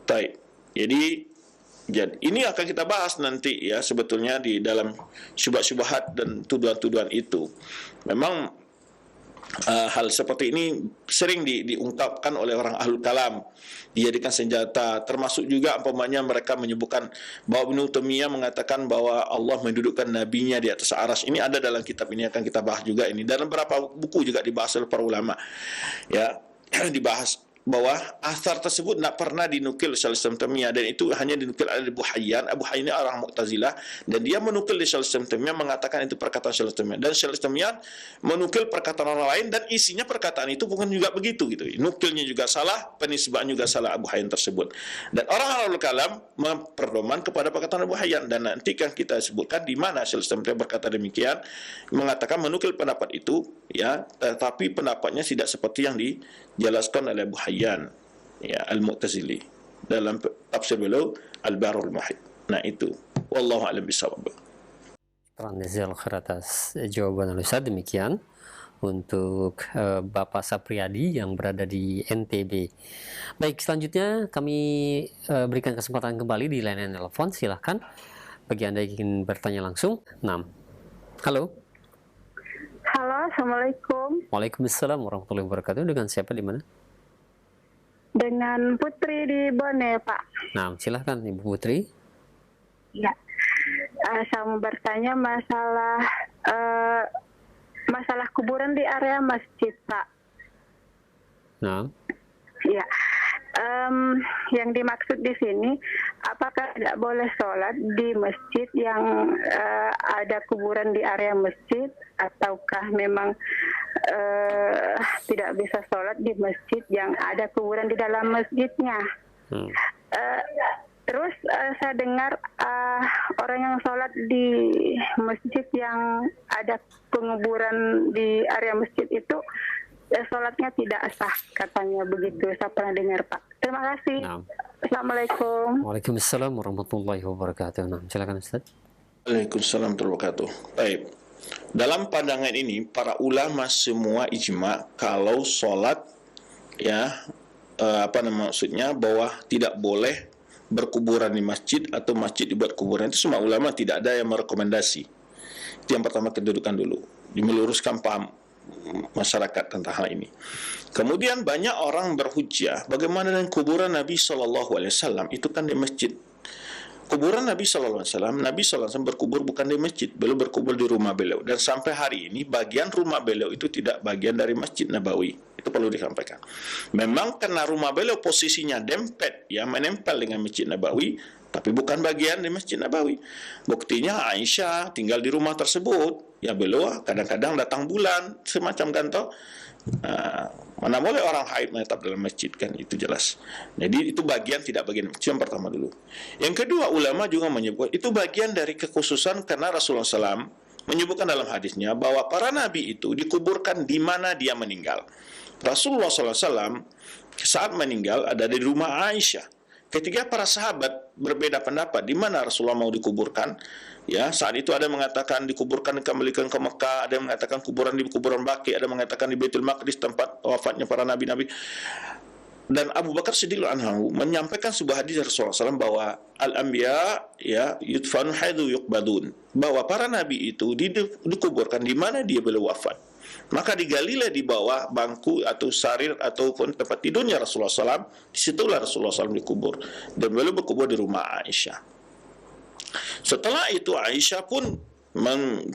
Baik. Jadi ini akan kita bahas nanti, ya, sebetulnya di dalam syubhat-syubhat dan tuduhan-tuduhan itu. Memang hal seperti ini sering diungkapkan oleh orang ahlul kalam, dijadikan senjata, termasuk juga umpamanya mereka menyebutkan bahwa Ibnu Taimiyah mengatakan bahwa Allah mendudukkan nabinya di atas aras. Ini ada dalam kitab ini, akan kita bahas juga ini. Dalam beberapa buku juga dibahas oleh para ulama, ya, dibahas bahwa asar tersebut tidak pernah dinukil oleh Syaikhul Islam Taimiyah, dan itu hanya dinukil oleh Abu Hayyan. Abu Hayyan ini orang Mu'tazilah, dan dia menukil di Syaikhul Islam Taimiyah, mengatakan itu perkataan Syaikhul Islam Taimiyah, dan Syaikhul Islam Taimiyah menukil perkataan orang lain, dan isinya perkataan itu bukan juga begitu, gitu. Nukilnya juga salah, penisbahan juga salah Abu Hayyan tersebut. Dan orang ahlul kalam memperdoman kepada perkataan Abu Hayyan, dan nanti kan kita sebutkan di mana Syaikhul Islam Taimiyah berkata demikian, mengatakan menukil pendapat itu, ya, tetapi pendapatnya tidak seperti yang dijelaskan oleh Abu Hayyan, ya, Al-Mu'tazili dalam tafsir beliau Al-Barul Muhit. Nah, itu wallahu a'lam bishawab. Jazal khair atas jawaban Ustaz. Demikian untuk Bapak Sapriyadi yang berada di NTB. Baik, selanjutnya kami berikan kesempatan kembali di layanan telepon. Silahkan bagi Anda yang ingin bertanya langsung. 6. Halo. Halo, Assalamualaikum. Waalaikumsalam warahmatullahi wabarakatuh. Dengan siapa, di mana? Dengan Putri di Bone, Pak. Nah, silahkan Ibu Putri. Ya, saya mau bertanya masalah kuburan di area masjid, Pak. Nah. Ya, yang dimaksud di sini, apakah tidak boleh sholat di masjid yang ada kuburan di area masjid, ataukah memang tidak bisa sholat di masjid yang ada kuburan di dalam masjidnya? Terus saya dengar orang yang sholat di masjid yang ada penguburan di area masjid itu sholatnya tidak sah, katanya begitu. Saya pernah dengar, Pak. Terima kasih. Nah. Assalamualaikum. Waalaikumsalam warahmatullahi wabarakatuh. Nah, silakan Ustaz. Waalaikumsalam warahmatullahi wabarakatuh. Baik. Dalam pandangan ini para ulama semua ijma kalau sholat maksudnya bahwa tidak boleh berkuburan di masjid atau masjid dibuat kuburan. Itu semua ulama tidak ada yang merekomendasi. Itu yang pertama, kedudukan dulu, meluruskan paham masyarakat tentang hal ini. Kemudian banyak orang berhujjah, bagaimana dengan kuburan Nabi SAW? Itu kan di masjid. Kuburan Nabi SAW, Nabi SAW berkubur bukan di masjid, beliau berkubur di rumah beliau. Dan sampai hari ini bagian rumah beliau itu tidak bagian dari Masjid Nabawi. Itu perlu disampaikan. Memang karena rumah beliau posisinya dempet, menempel dengan Masjid Nabawi, tapi bukan bagian di Masjid Nabawi. Buktinya Aisyah tinggal di rumah tersebut. Beliau kadang-kadang datang bulan, semacam kantor. Mana boleh orang haid menetap dalam masjid, kan, itu jelas. Jadi itu bagian tidak bagian. Itu yang pertama dulu. Yang kedua, ulama juga menyebut itu bagian dari kekhususan karena Rasulullah SAW menyebutkan dalam hadisnya bahwa para nabi itu dikuburkan di mana dia meninggal. Rasulullah SAW saat meninggal ada di rumah Aisyah. Ketika para sahabat berbeda pendapat di mana Rasulullah mau dikuburkan, saat itu ada yang mengatakan dikuburkan kembalikan ke Mekah, ada yang mengatakan kuburan di kuburan Baqi, ada yang mengatakan di Baitul Maqdis tempat wafatnya para nabi-nabi. Dan Abu Bakar Siddiq anhu menyampaikan sebuah hadis Rasulullah SAW bahwa al-anbiya yudfanu haitsu yuqbadun, bahwa para nabi itu dikuburkan di mana dia beliau wafat. Maka digalilah di bawah bangku atau sarir ataupun tempat tidurnya Rasulullah SAW. Disitulah Rasulullah SAW dikubur. Dan beliau berkubur di rumah Aisyah. Setelah itu Aisyah pun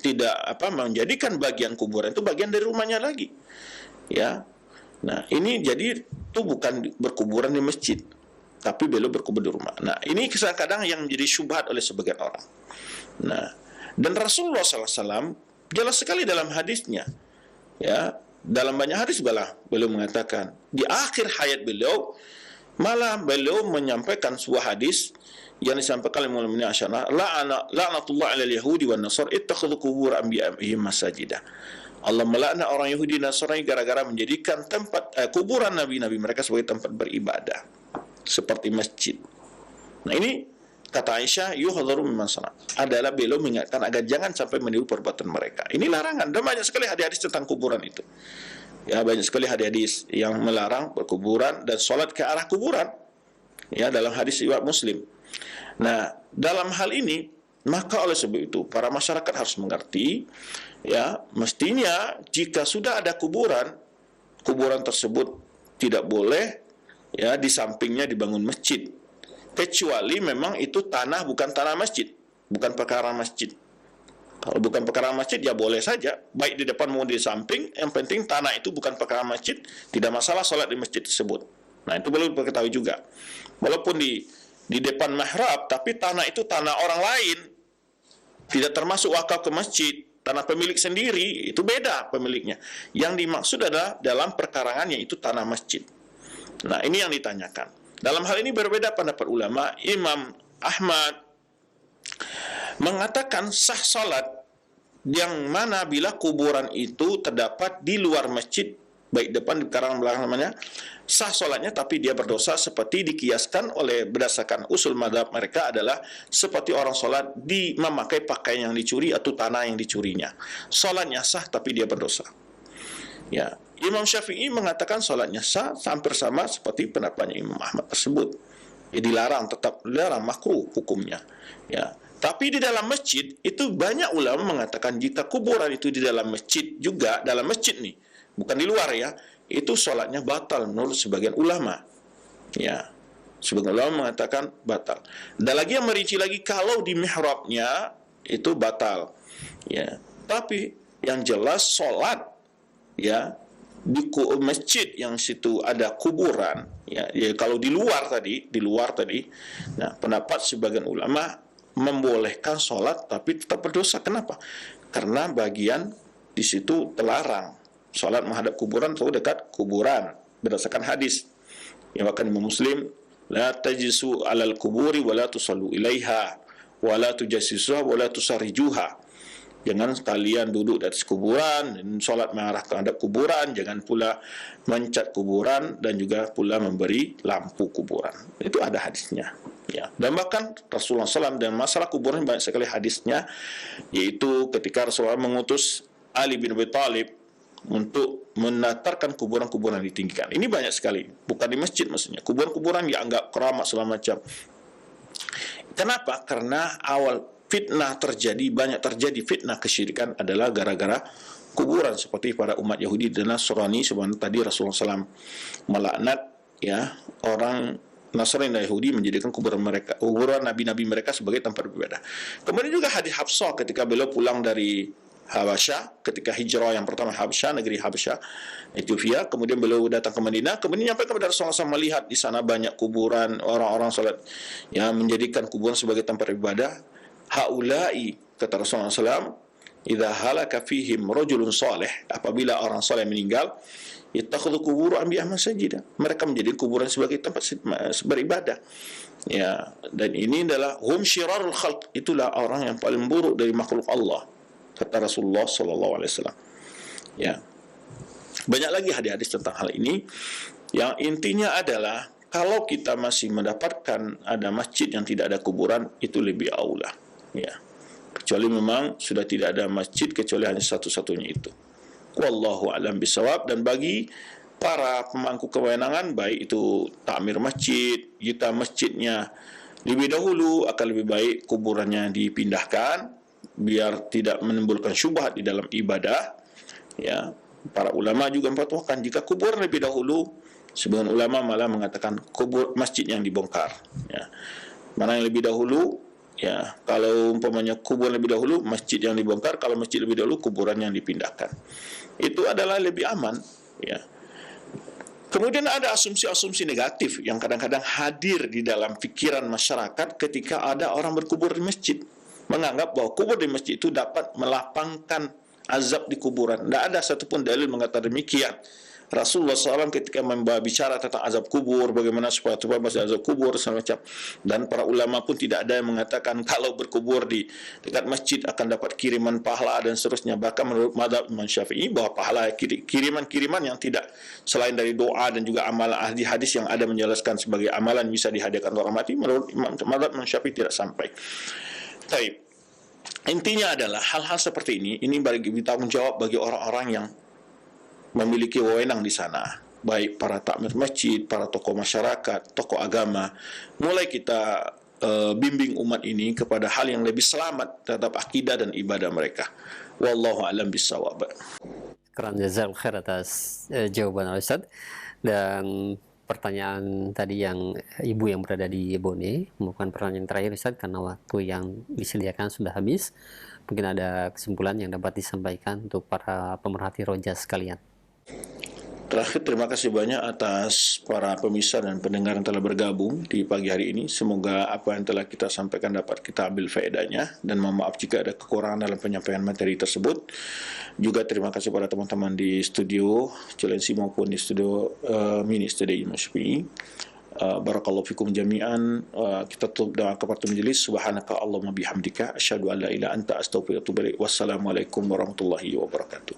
tidak menjadikan bagian kuburan itu bagian dari rumahnya lagi. Nah, ini jadi itu bukan berkuburan di masjid, tapi beliau berkubur di rumah. Nah, ini kadang-kadang yang menjadi syubhat oleh sebagian orang. Nah, dan Rasulullah SAW jelas sekali dalam hadisnya. Dalam banyak hadis beliau mengatakan di akhir hayat beliau, malah beliau menyampaikan sebuah hadis yang disampaikan oleh Muhammad Asyana, la'natullah 'alal yahudi wan nasar ittakhadhu qubur anbiya'ihim masajidah. Allah melaknat orang Yahudi dan Nasrani gara-gara menjadikan tempat kuburan nabi-nabi mereka sebagai tempat beribadah seperti masjid. Nah, ini kata Aisyah, yuhadharu mimman sana, adalah beliau mengingatkan agar jangan sampai meniru perbuatan mereka. Ini larangan, dan banyak sekali hadis-hadis tentang kuburan itu. Banyak sekali hadis-hadis yang melarang berkuburan dan sholat ke arah kuburan. Dalam hadis riwayat Muslim. Nah, dalam hal ini, maka oleh sebab itu para masyarakat harus mengerti, mestinya jika sudah ada kuburan tersebut tidak boleh di sampingnya dibangun masjid. Kecuali memang itu tanah bukan tanah masjid, bukan perkara masjid. Kalau bukan perkara masjid ya boleh saja, baik di depan maupun di samping, yang penting tanah itu bukan perkara masjid, tidak masalah sholat di masjid tersebut. Nah, itu perlu diketahui juga. Walaupun di depan mihrab, tapi tanah itu tanah orang lain, tidak termasuk wakaf ke masjid, tanah pemilik sendiri, itu beda pemiliknya. Yang dimaksud adalah dalam perkarangan yaitu tanah masjid. Nah, ini yang ditanyakan. Dalam hal ini berbeda pendapat ulama. Imam Ahmad mengatakan sah salat yang mana bila kuburan itu terdapat di luar masjid, baik depan di karangan belakang namanya, sah salatnya, tapi dia berdosa seperti dikiaskan oleh berdasarkan usul mazhab mereka adalah seperti orang salat di memakai pakaian yang dicuri atau tanah yang dicurinya. Salatnya sah tapi dia berdosa. Imam Syafi'i mengatakan sholatnya sah, hampir sama seperti pendapatnya Imam Ahmad tersebut. Dilarang, tetap dilarang, makruh hukumnya. Tapi di dalam masjid itu banyak ulama mengatakan jika kuburan itu di dalam masjid juga, dalam masjid nih, bukan di luar itu sholatnya batal menurut sebagian ulama. Sebagian ulama mengatakan batal. Dan lagi yang merinci lagi kalau di mihrabnya itu batal. Tapi yang jelas sholat di masjid yang situ ada kuburan, ya, kalau di luar tadi, nah pendapat sebagian ulama membolehkan sholat tapi tetap berdosa. Kenapa? Karena bagian di situ terlarang sholat menghadap kuburan atau dekat kuburan berdasarkan hadis yang bahkan Imam Muslim, la tajlisu alal kuburi wa la tusallu ilaiha wa la tujassisuha wa la tusarrijuha. Jangan kalian duduk di atas kuburan dan sholat mengarah terhadap kuburan, jangan pula mencat kuburan dan juga pula memberi lampu kuburan. Itu ada hadisnya. Ya. Dan bahkan Rasulullah SAW dan masalah kuburan banyak sekali hadisnya, yaitu ketika Rasulullah mengutus Ali bin Abi Thalib untuk menatarkan kuburan-kuburan ditinggikan. Ini banyak sekali, bukan di masjid maksudnya. Kuburan-kuburan dianggap keramat segala macam. Kenapa? Karena awal fitnah banyak terjadi fitnah kesyirikan adalah gara-gara kuburan, seperti pada umat Yahudi dan Nasrani. Sebenarnya tadi Rasulullah SAW melaknat, ya, orang Nasrani dan Yahudi menjadikan kuburan nabi-nabi mereka sebagai tempat beribadah. Kemudian juga hadis Hafsah ketika beliau pulang dari Habasyah, ketika hijrah yang pertama Habasyah, negeri Habasyah, Ethiopia, kemudian beliau datang ke Madinah, kemudian nyampe kepada Rasulullah SAW melihat di sana banyak kuburan, orang-orang salat yang menjadikan kuburan sebagai tempat ibadah. Haulai, kata Rasulullah SAW, idza halaka fihim rajulun salih, apabila orang saleh meninggal, yattakhudhu qubur anbiya'ihim masajida, mereka menjadikan kuburan sebagai tempat beribadah. Ya, dan ini adalah hum syirarul khalq, itulah orang yang paling buruk dari makhluk Allah, kata Rasulullah SAW. Ya, banyak lagi hadis-hadis tentang hal ini. Yang intinya adalah kalau kita masih mendapatkan ada masjid yang tidak ada kuburan, itu lebih aula. Ya, kecuali memang sudah tidak ada masjid kecuali hanya satu-satunya itu. Wallahu a'lam bisawab. Dan bagi para pemangku kewenangan, baik itu takmir masjid, kita masjidnya lebih dahulu, akan lebih baik kuburannya dipindahkan biar tidak menimbulkan syubhat di dalam ibadah. Ya, para ulama juga memfatwakan jika kuburan lebih dahulu, sebagian ulama malah mengatakan kubur masjid yang dibongkar. Ya, mana yang lebih dahulu? Ya, kalau umpamanya kuburan lebih dahulu, masjid yang dibongkar. Kalau masjid lebih dahulu, kuburan yang dipindahkan. Itu adalah lebih aman. Ya. Kemudian ada asumsi-asumsi negatif yang kadang-kadang hadir di dalam pikiran masyarakat ketika ada orang berkubur di masjid, menganggap bahwa kubur di masjid itu dapat melapangkan azab di kuburan. Tidak ada satupun dalil mengatakan demikian. Rasulullah SAW ketika bicara tentang azab kubur, bagaimana supaya masuk azab kubur semacam, dan para ulama pun tidak ada yang mengatakan kalau berkubur di dekat masjid akan dapat kiriman pahala dan seterusnya. Bahkan menurut mazhab Imam Syafi'i bahwa pahala kiriman-kiriman yang tidak selain dari doa dan juga amalan ahli hadis yang ada menjelaskan sebagai amalan bisa dihadiahkan orang mati, menurut mazhab Imam Syafi'i tidak sampai. Baik. Intinya adalah hal-hal seperti ini bagi tanggung jawab bagi orang-orang yang memiliki wewenang di sana, baik para takmir masjid, para tokoh masyarakat, tokoh agama. Mulai kita bimbing umat ini kepada hal yang lebih selamat terhadap akidah dan ibadah mereka. Wallahu a'lam bishawab. Keren, jazakallahu khair atas jawaban Ustaz. Dan pertanyaan tadi yang ibu yang berada di Bone, merupakan pertanyaan terakhir Ustaz, karena waktu yang disediakan sudah habis. Mungkin ada kesimpulan yang dapat disampaikan untuk para pemerhati roja sekalian. Terakhir, terima kasih banyak atas para pemirsa dan pendengar yang telah bergabung di pagi hari ini. Semoga apa yang telah kita sampaikan dapat kita ambil faedahnya, dan mohon maaf jika ada kekurangan dalam penyampaian materi tersebut. Juga terima kasih pada teman-teman di studio Cilensi maupun di studio mini studio Imam Syafi'i. Barakallahu fikum jami'an. Kita tutup doa kepada majelis. Subhanaka Allahumma bihamdika asyhadu an la ilaha illa anta astaghfiruka wa atubu ilaik. Wassalamualaikum warahmatullahi wabarakatuh.